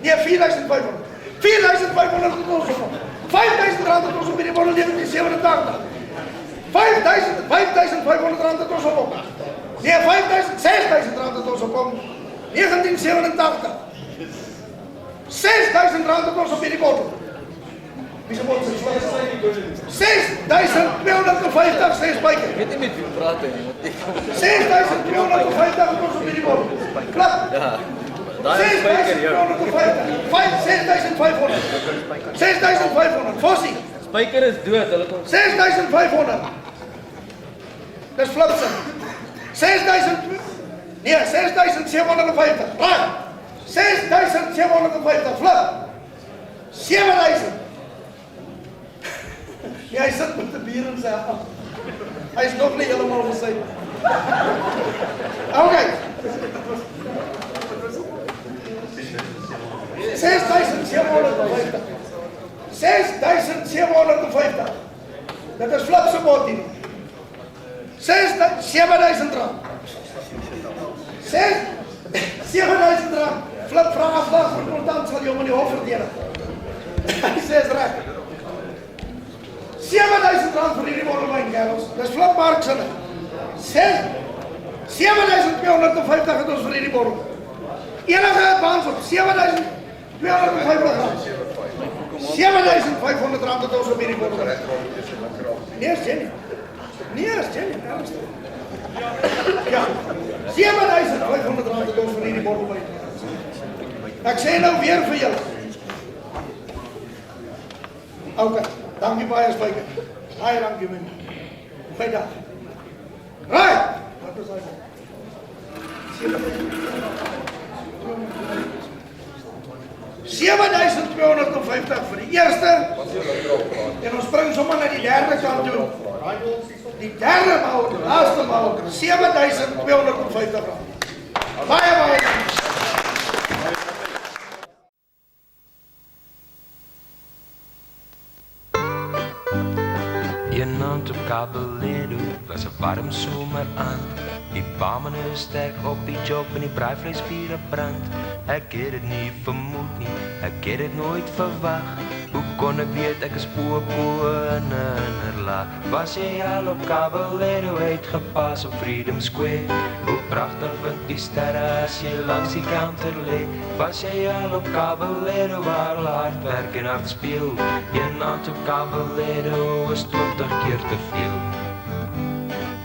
Nee, 4500. 4500 het ons om. 5000 rand het ons op die bond in 1987. 5500 rand het ons op. Nee, 6000 rand het ons op. 1987. 6000 rand het ons op hierdie bottel. Wie se bottel? 6250 6 byke. Ek weet nie met wie praat nie. 6250 het ons op hierdie bottel. Klap. Ja. Daai is spyker jou. 6500. 6500. Fossie. Spyker is dood. Hulle kom 6500. Dis flipse. 6000. Nee, 6750. Raai. 6750. Flip. 7000. Ja, hy sit met die bier in sy hand. Hy is nog nie helemaal gesê. Okay. 6750. 6750. Dit is flip se bot hier. 7000 rand. 7000 rand. Flip vraag afslag vir kontant sal jy om in die hof verdedig. Hy sê is reg. 7000 rand vir hierdie bottel wyn, kerels. Dis flip mark sinne. 7250 het ons vir hierdie bottel. Enige advance op 7250 rand. 7500 rand het ons op hierdie bottel. Nee, is Jenny. Nee, is Jenny. Ja, 7500 rand het ons vir hierdie bottel wyn. Ek sê nou weer vir julle. Okay, dankie baie spyker. Baie dankie man. Goeie dag. Right. Wat is hy? 7250 vir die eerste. En ons spring sommer na die derde kant toe. Die derde maal, die laaste maal, 7250 rand. Baie baie. Een aand op Caballero was 'n warm somerand. Die barman is sterk op die job en die braaivleisspiere brand. Ek het dit nie vermoed nie, ek het dit nooit verwag. Hoe kon ek weet ek is popo in 'n laag? Was jy al op Caballero uitgepas op Freedom Square? Hoe pragtig vind die sterre as jy langs die counter lê? Was jy al op Caballero waar hulle hard werk en hard speel? Een aand op Caballero is 20 keer te veel.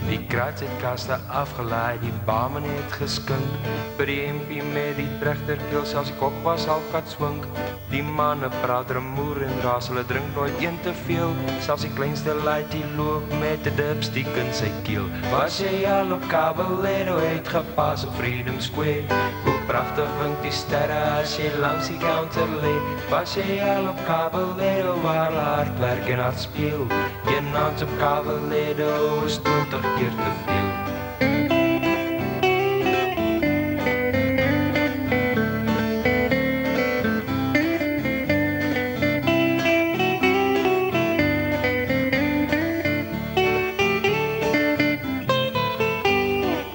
Die kruid het kaste afgelaai, die barman het geskink. By die MP met die trechterkeel, selfs die kop was half gat swink. Die manne praat remoer en raas, hulle drink nooit een te veel. Selfs die kleinste luid die loop met 'n dipstick in sy keel. Was jy al op Caballero uitgepas op Freedom Square? Hoe pragtig wink die sterre as jy langs die counter lê? Was jy al op Caballero waar hulle hard werk en hard speel? Een aand op Caballero is 20 keer te veel.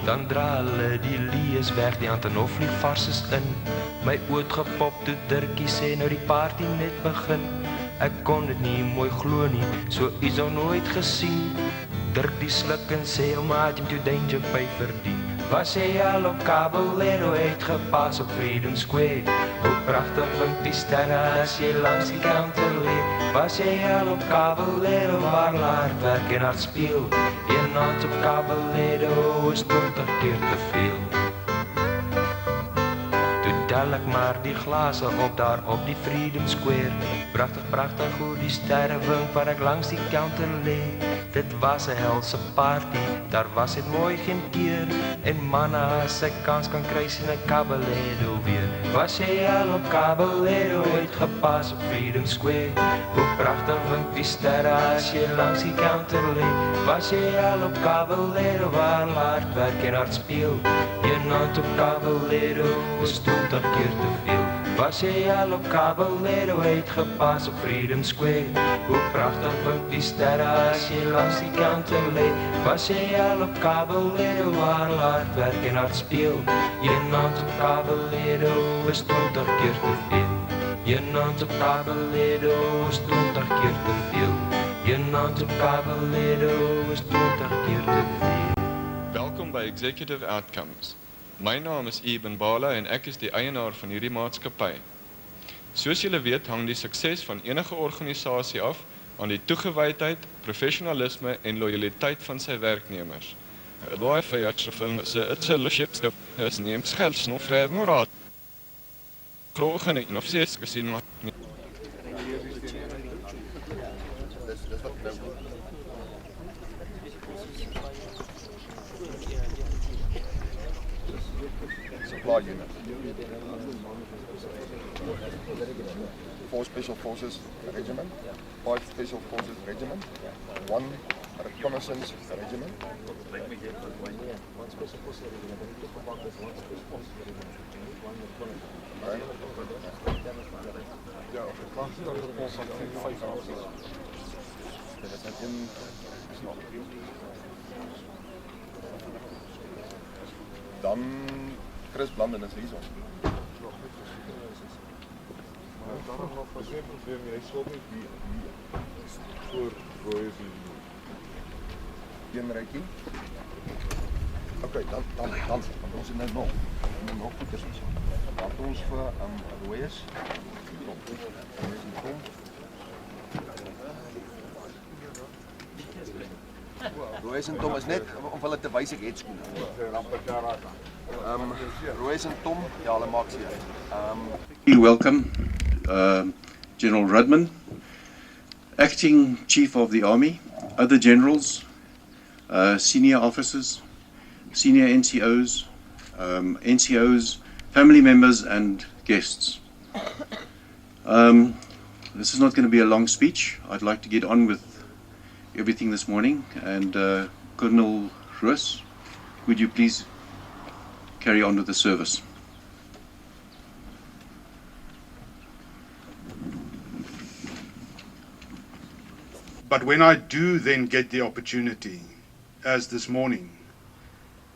Dan dra hulle die lies weg, die Antonofli vars is in. My oot gepop toe Dirkie sê nou die party net begin. Ek kon dit nie mooi glo nie, so iets nog nooit gesien. Dirk die sluk en sê, maat jy toe danger by verdien. Was jy al op Caballero uitgepas op Freedom Square? Hoe pragtig wink die sterre as jy langs die counter lê? Was jy al op Caballero waar laat werk en hard speel? Een naand op Caballero is 20 keer te veel. Toe tel ek maar die glase op daar op die Freedom Square. Prachtig, prachtig hoe die sterre wink waar ek langs die counter lee. Dit was 'n helse party, daar was het mooi geen keer. En manne as ek kans kan kry sien 'n Caballero weer. Was jy al op Caballero uitgepas op Freedom Square? Hoe prachtig wink die sterre as jy langs die counter lee. Was jy al op Caballero waar hard werk en hard speel? Een naand op Caballero is 20 keer te veel. Was jy al op Caballero uitgepas op Freedom Square? Hoe prachtig wink die sterre as jy langs die counter lee. Was jy al op Caballero waar hard werk en hard speel? Een naand op Caballero is 20 keer te veel. Een naand op Caballero is 20 keer te veel. Een naand op Caballero is 20 keer te veel. Welkom by Executive Outcomes. My naam is Eben Bala en ek is die eienaar van hierdie maatskappy. Soos julle weet hang die sukses van enige organisasie af aan die toegewydheid, professionalisme en lojaliteit van sy werknemers. Daai feitsgeving is 'n leadership is nie skels nog vrye moraal. Krogen en of ses gesien maar. Supply unit. 4 Special Forces Regiment, 5 Special Forces Regiment, 1 Reconnaissance Regiment. Ja, op de kant is dat het ons van 5 officers. Dat is net in snap. Dan Chris Blanden is hier zo. Daarom nog van zo'n probleem, jy sal nie die voor rooi is die. Een rijkie. Oké, dan ons het net nog. En nog goed is. Dat ons vir rooi is. Rooi en Tom is net om hulle te wys ek het skoene. Rooi en Tom, ja, hulle maak seker. Welcome, General Rudman, Acting Chief of the Army, other generals, senior officers, senior NCOs, NCOs, family members and guests. This is not going to be a long speech. I'd like to get on with everything this morning, and Colonel Roos, would you please carry on with the service? But when I do then get the opportunity, as this morning,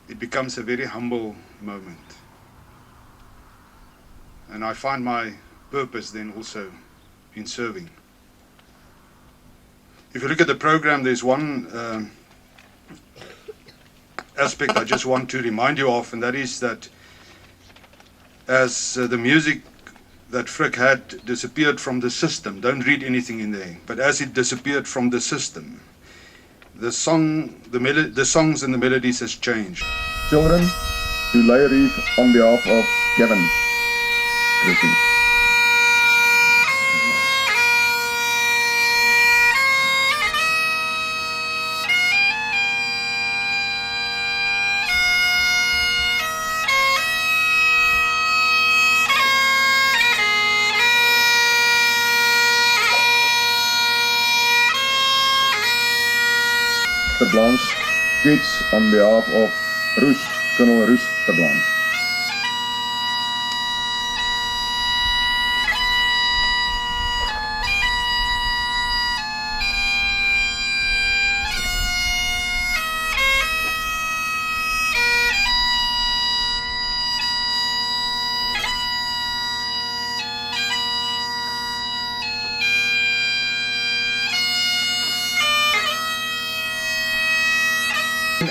it becomes a very humble moment. And I find my purpose then also in serving. If you look at the program, there's one aspect I just want to remind you of, and that is that as the music that Frick had disappeared from the system, don't read anything in there, but as it disappeared from the system, the songs and the melodies has changed. Children, to lay a wreath on behalf of Kevin Christian. De Blanche kids on behalf of Roos, Colonel Roos de Blanche.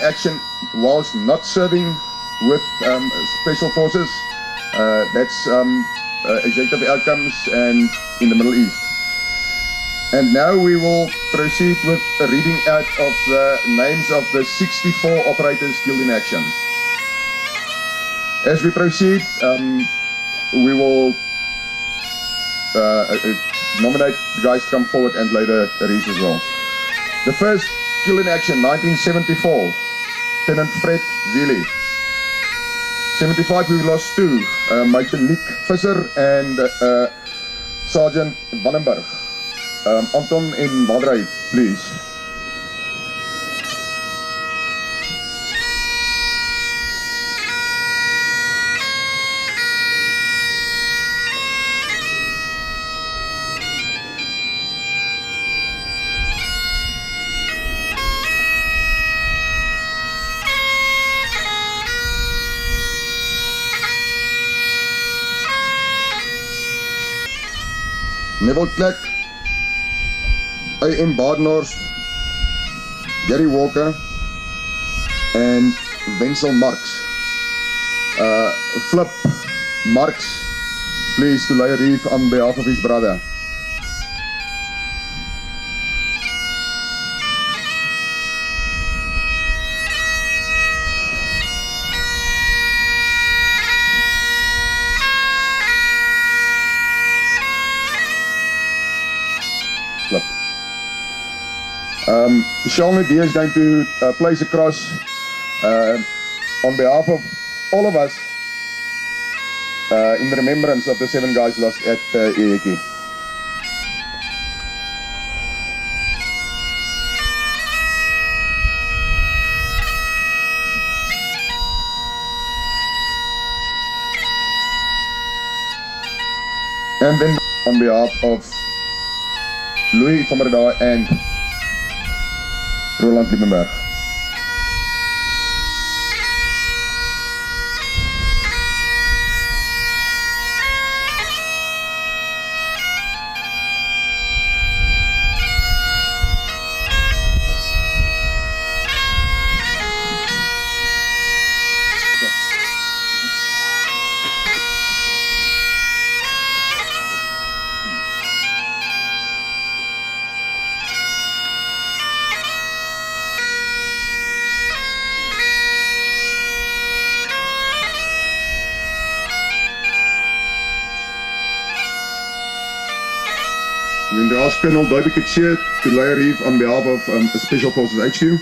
Action whilst not serving with special forces, that's executive outcomes and in the Middle East. And now we will proceed with a reading out of the names of the 64 operators killed in action. As we proceed, we will nominate the guys to come forward and later Reccies as well. The first kill in action, 1974, Lieutenant Fred Zili. 75 we lost two, Major Nick Visser and Sergeant Wannenberg. Anton and Madrey, please. Neville Kleck, A.M. Badenhorst, Gary Walker, and Wenzel Marx. Flip Marx, please, to lay a wreath on behalf of his brother. Shalny D is going to place a cross on behalf of all of us in the remembrance of the 7 guys lost at Eheki. And then on behalf of Louis van der Daai and Roland Liebenberg. I'm going to ask Colonel Huldeblyk to lay a wreath on behalf of Special Forces HQ.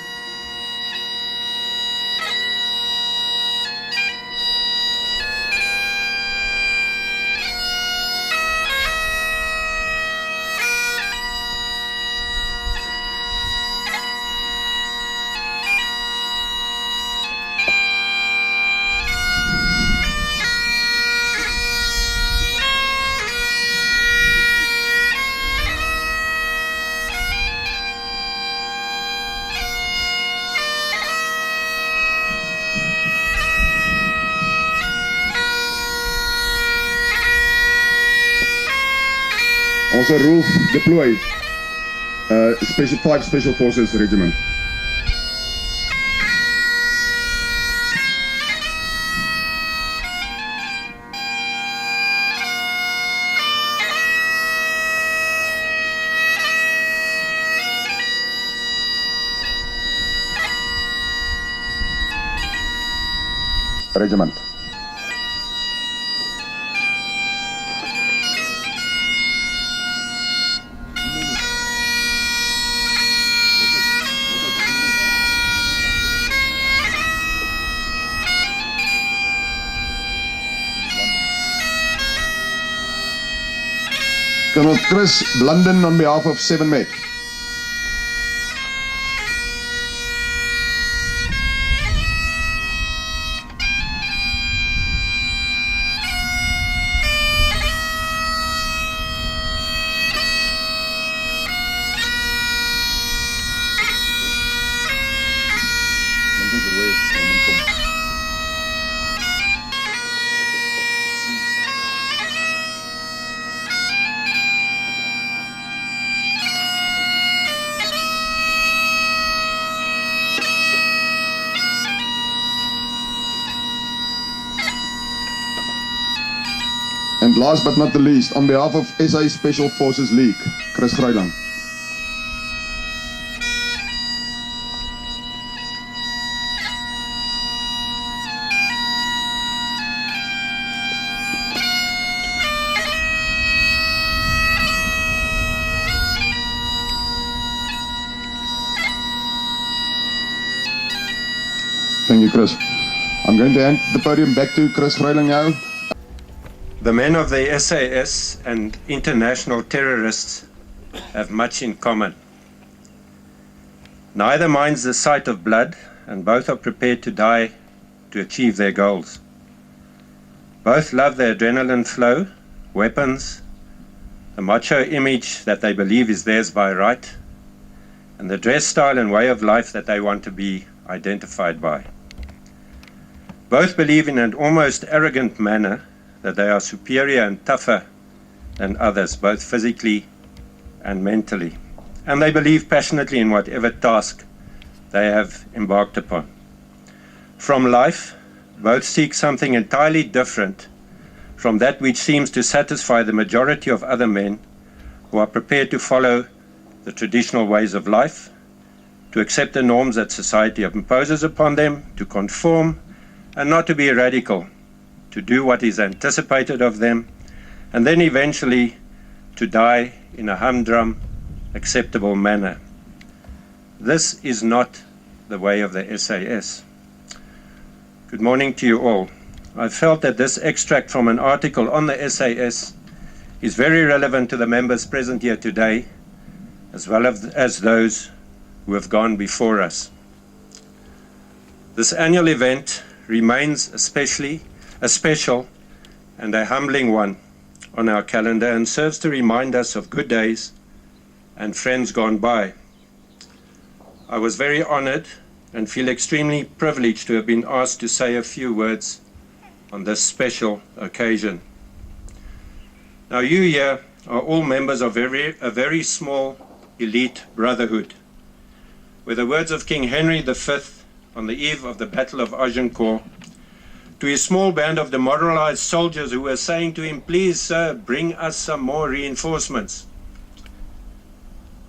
Also Rolf deployed, 5 Special Forces Regiment. Regiment. Colonel Chris Blunden on behalf of 7 Met. And last but not the least, on behalf of SA Special Forces League, Chris Greiland. Thank you, Chris. I'm going to hand the podium back to Chris Reiling now. The men of the SAS and international terrorists have much in common. Neither minds the sight of blood, and both are prepared to die to achieve their goals. Both love the adrenaline flow, weapons, the macho image that they believe is theirs by right, and the dress style and way of life that they want to be identified by. Both believe in an almost arrogant manner that they are superior and tougher than others, both physically and mentally. And they believe passionately in whatever task they have embarked upon. From life, both seek something entirely different from that which seems to satisfy the majority of other men who are prepared to follow the traditional ways of life, to accept the norms that society imposes upon them, to conform and not to be radical, to do what is anticipated of them, and then eventually to die in a humdrum, acceptable manner. This is not the way of the SAS. Good morning to you all. I felt that this extract from an article on the SAS is very relevant to the members present here today, as well as those who have gone before us. This annual event remains a special and a humbling one on our calendar, and serves to remind us of good days and friends gone by. I was very honored and feel extremely privileged to have been asked to say a few words on this special occasion. Now, you here are all members of a very small elite brotherhood, where the words of King Henry V on the eve of the Battle of Agincourt, to his small band of demoralized soldiers who were saying to him, "Please, sir, bring us some more reinforcements,"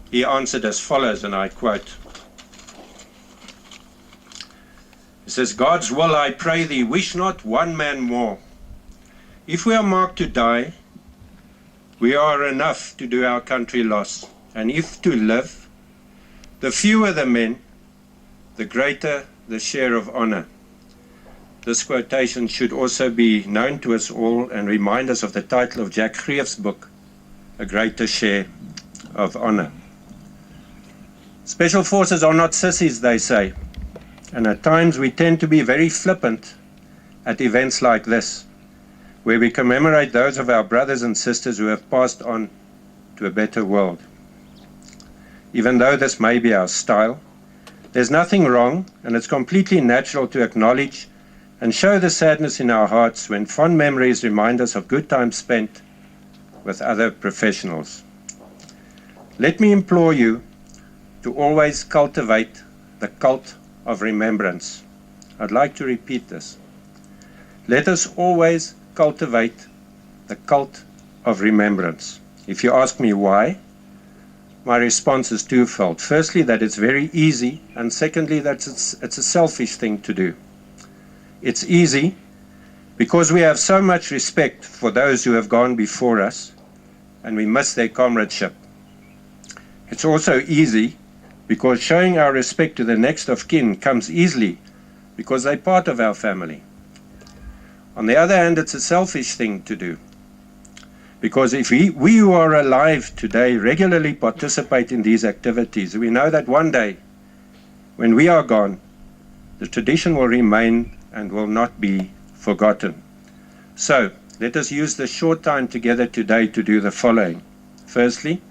he answered as follows, and I quote. He says, "God's will, I pray thee, wish not one man more. If we are marked to die, we are enough to do our country loss. And if to live, the fewer the men, the greater the share of honor." This quotation should also be known to us all and remind us of the title of Jack Greef's book, A Greater Share of Honor. Special forces are not sissies, they say, and at times we tend to be very flippant at events like this, where we commemorate those of our brothers and sisters who have passed on to a better world. Even though this may be our style, there's nothing wrong, and it's completely natural to acknowledge and show the sadness in our hearts when fond memories remind us of good times spent with other professionals. Let me implore you to always cultivate the cult of remembrance. I'd like to repeat this. Let us always cultivate the cult of remembrance. If you ask me why, my response is twofold. Firstly, that it's very easy, and secondly, that it's a selfish thing to do. It's easy because we have so much respect for those who have gone before us, and we miss their comradeship. It's also easy because showing our respect to the next of kin comes easily because they're part of our family. On the other hand, it's a selfish thing to do, because if we who are alive today regularly participate in these activities, we know that one day, when we are gone, the tradition will remain and will not be forgotten. So, let us use this short time together today to do the following. Firstly,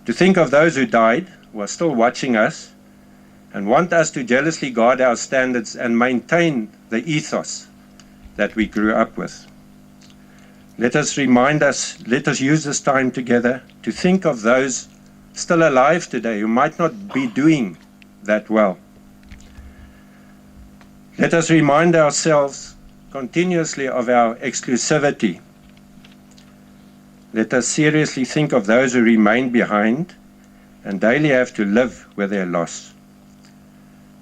to think of those who died, who are still watching us, and want us to jealously guard our standards and maintain the ethos that we grew up with. Let us use this time together to think of those still alive today who might not be doing that well. Let us remind ourselves continuously of our exclusivity. Let us seriously think of those who remain behind and daily have to live with their loss.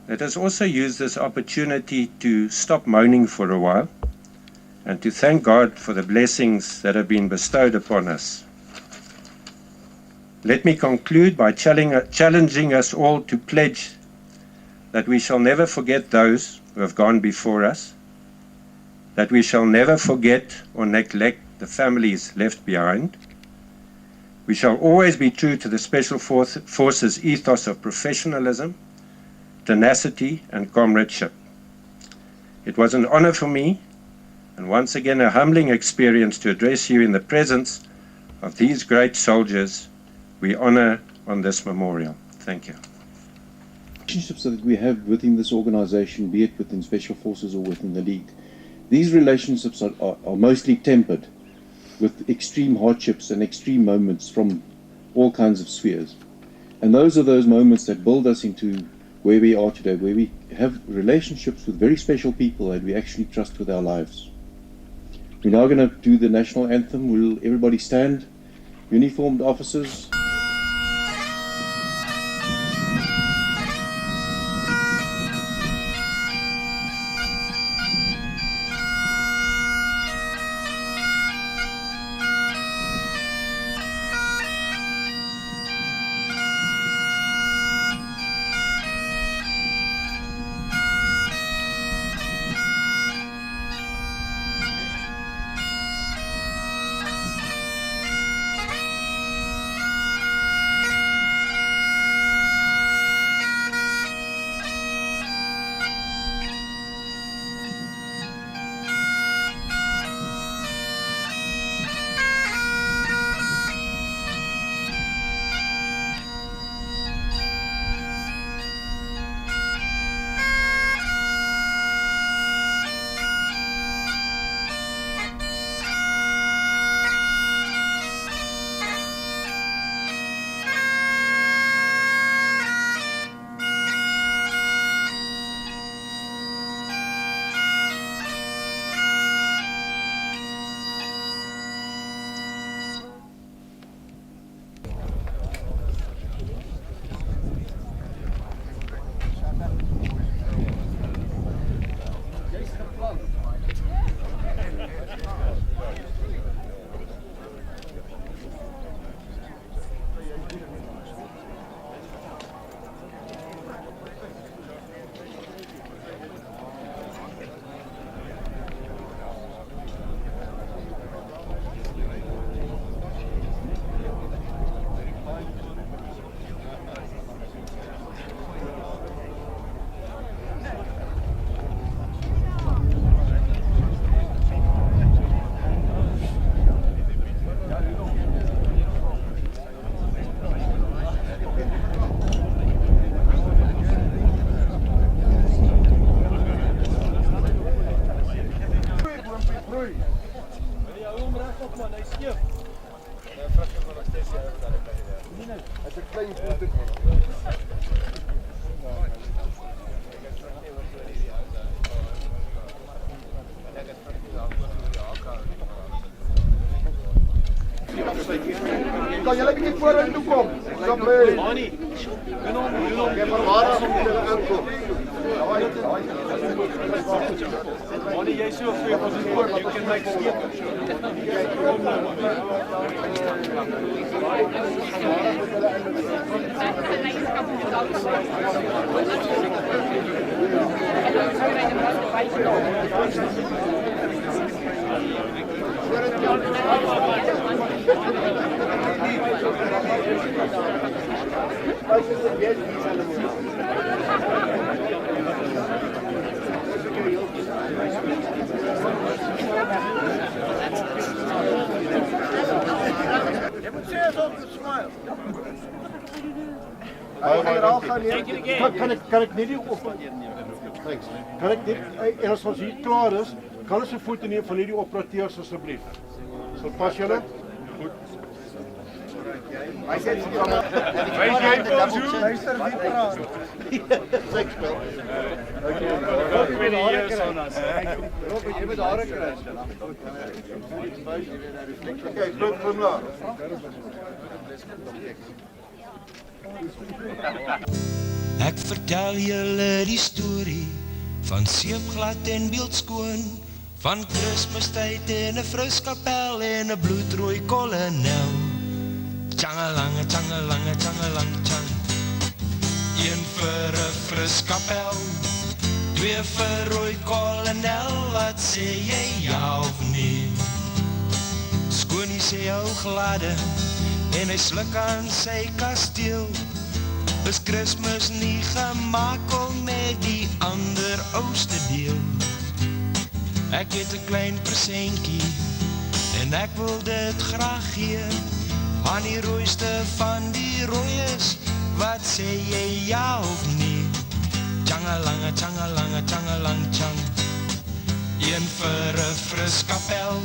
Let us also use this opportunity to stop moaning for a while and to thank God for the blessings that have been bestowed upon us. Let me conclude by challenging us all to pledge that we shall never forget those who have gone before us, that we shall never forget or neglect the families left behind. We shall always be true to the Special Forces ethos of professionalism, tenacity and comradeship. It was an honor for me, and once again a humbling experience, to address you in the presence of these great soldiers we honor on this memorial. Thank you. Relationships that we have within this organization, be it within Special Forces or within the League, these relationships are mostly tempered with extreme hardships and extreme moments from all kinds of spheres. And those are those moments that build us into where we are today, where we have relationships with very special people that we actually trust with our lives. We're now going to do the national anthem. Will everybody stand? Uniformed officers. Kan julle 'n bietjie vorentoe kom? Asseblief. Mani. Jy verwaar as om julle inkom. Mani, jy so veel van die woord, you can make skip. Kan ek net die op? Thanks. Kan ek net en as ons hier klaar is, kan ons 'n foto neem van hierdie operateurs asseblief? Sal pas julle? Goed. Hy sê jy luister wie praat. Seks spel. Okay. Jy moet daar kry. Okay, goed vandag. Ek vertel julle die storie van seepglad en beeldskoon, van Kersfeestyd en 'n fruskapel en 'n bloedrooi kolonel. Tjangelange, tjangelange, tjangelang, tjang. Een vir 'n fris kapel, twee vir rooi kolonel, wat sê jy ja of nee? Skoonie sê hou glade, en hy sluk aan sy kasteel. Is Christmas nie gemakel met die ander ouste deel? Ek het 'n klein presentjie, en ek wil dit graag gee, aan die rooiste van die rooies, wat sê jy ja of nee? Tjangalange, tjangalange, tjangalang, tjang. Een vir 'n fris kapel,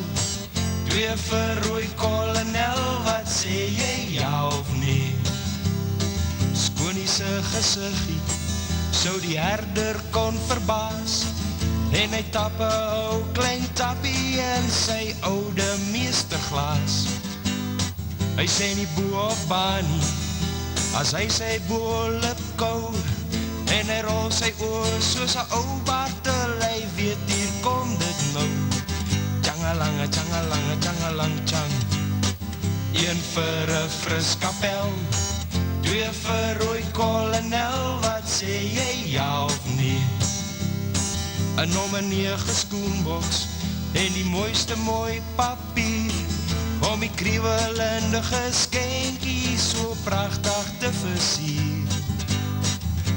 twee vir rooi kolonel, wat sê jy ja of nee? Skoonie se gesiggie, sou die herder kon verbaas, en hy tap 'n ou klein tappie in sy oude meesterglaas. Hy sê nie boe of baan nie, as hy sy boelip kou, en hy rol sy oor soos 'n ou bartel, hy weet hier kom dit nou. Tjangalange, tjangalange, tjangalang, tjang. Een vir 'n fris kapel, twee vir rooi kolonel, wat sê jy ja of nee? 'n nommer 9 skoenboks, en die mooiste mooi papier, om die kriewelende geskenkie so pragtig te versier.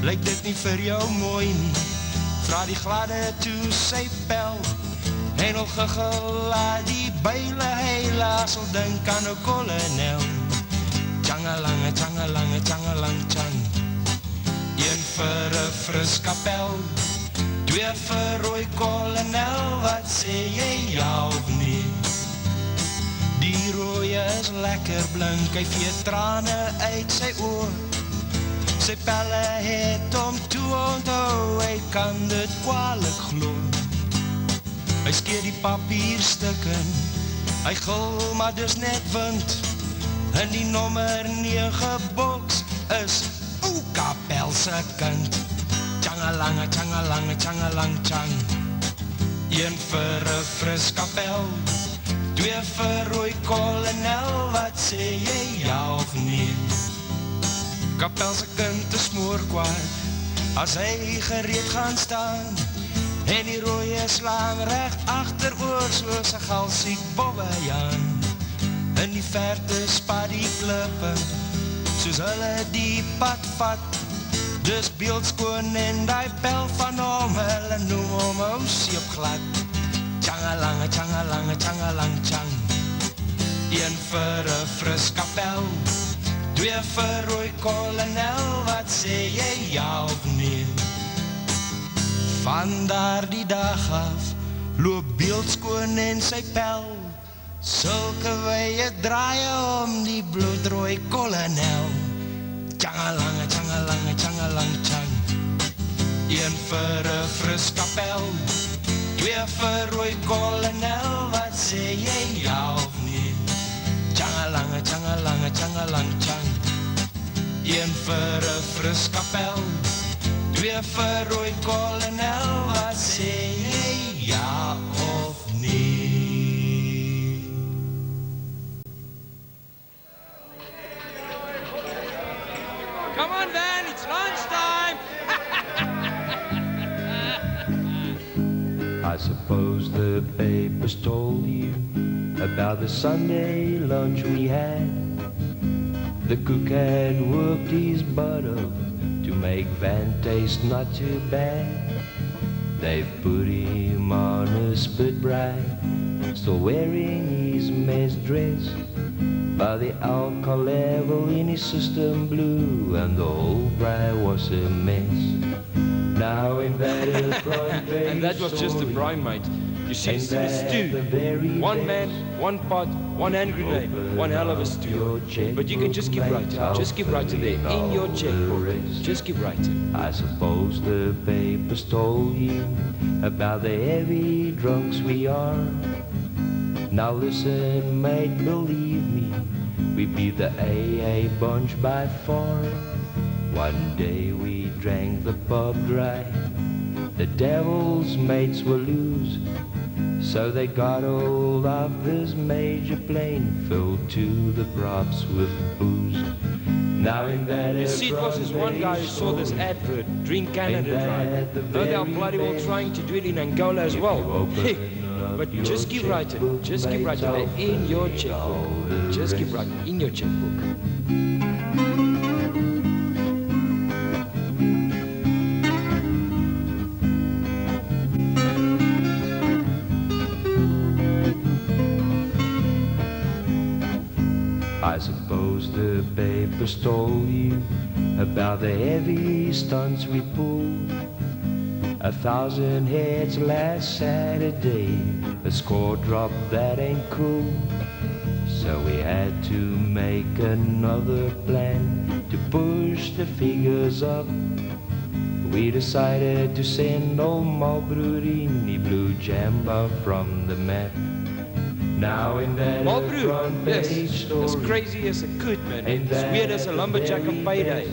Lyk dit nie vir jou mooi nie, vra die gladde toe sy pel, en al gegel laat die byle heila, sal dink aan 'n kolonel. Tjangalange, tjangalange, tjangalang, tjang. Een vir 'n fris kapel, twee vir rooi kolonel, wat sê jy ja of nee? Die rooi is lekker blink, hy vee trane uit sy oor, sy pelle het om toe onthou, hy kan dit kwalijk glo. Hy skeer die papierstukken, hy gul maar dus net wind, en die nommer 9 boks is ou kapel se kind. Tjangalange, tjangalange, tjangalang, tjang. Een vir 'n fris kapel, twee vir rooi kolonel, wat sê jy ja of nee? Kapel se kind is moorkwaad, as hy gereed gaan staan, en die rooie slaan recht agteroor, soos 'n galsiek bobbejaan. In die verte spat die klippe, soos hulle die pad vat, dus beeldskoon en die bel van hom, hulle noem hom ou seepglad. Tjangalange, tjangalange, tjangalang, tjang. Een vir 'n fris kapel, twee vir rooi kolonel, wat sê jy ja of nee? Van daardie dag af, loop beeldskoon en sy pel, sulke wye draaie om die bloedrooi kolonel. Tjangalange, tjangalange, tjangalang, tjang. Een vir 'n fris kapel, twee vir rooi kolonel, wat sê jy ja of nee? Tjangalange, tjangalange, tjangalang, tjang. Een vir 'n fris kapel, twee vir rooi kolonel, wat sê jy ja of nee? Come on, Van, it's lunchtime! I suppose the papers told you about the Sunday lunch we had. The cook had worked his butt off to make Van taste not too bad. They've put him on a spit bride, still wearing his mess dress, but the alcohol level in his system blew, and the whole bride was a mess. Now in that front page And that was just the brine, mate. You see, it's a stew. One man, one pot, one hand grenade, one hell of a stew. But you can just keep writing. Just keep writing there in your checkbook. Just keep writing. I suppose the papers told you about the heavy drunks we are. Now listen, mate, believe me, we beat the AA bunch by far. One day we drank the pub dry. The devil's mates were loose, so they got hold of this major plane filled to the props with booze. You see, it was this one guy who saw this advert, Drink Canada Dry. Though they are bloody well trying to do it in Angola as well. But just keep writing. Just keep writing. They're in your checkbook. Just keep writing in your checkbook. I suppose the papers told you about the heavy stunts we pulled. 1,000 heads last Saturday, a score drop that ain't cool. So we had to make another plan to push the figures up. We decided to send old Malbroodini Blue Jamba from the map. Now in that Malbrood, yes, as crazy as a could, man. As weird as a lumberjack on payday.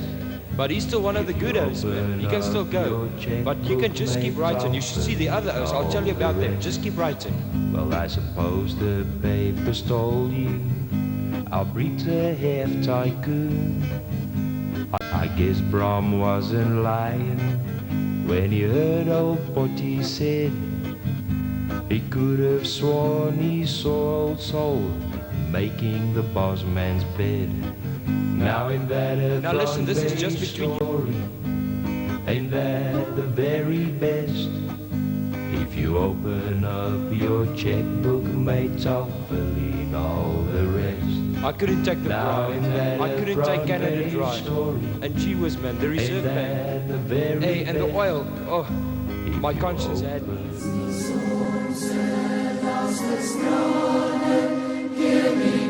But he's still one of the good O's, man. He can still go. But you can just keep writing. You should see the other O's. I'll tell you about them. Just keep writing. Well, I suppose the papers told you I'll breed a half tycoon. I guess Brom wasn't lying when he heard old Potty said he could have sworn he saw old Soul making the boss man's bed. Now listen, this is just between you. Ain't that the very best? If you open up your checkbook, mate, I'll fill in all the rest. I couldn't take the pride. I couldn't take Canada Dry. And gee whiz, man, the reserve bank. Hey, and the oil. Oh, my conscience had me. Give me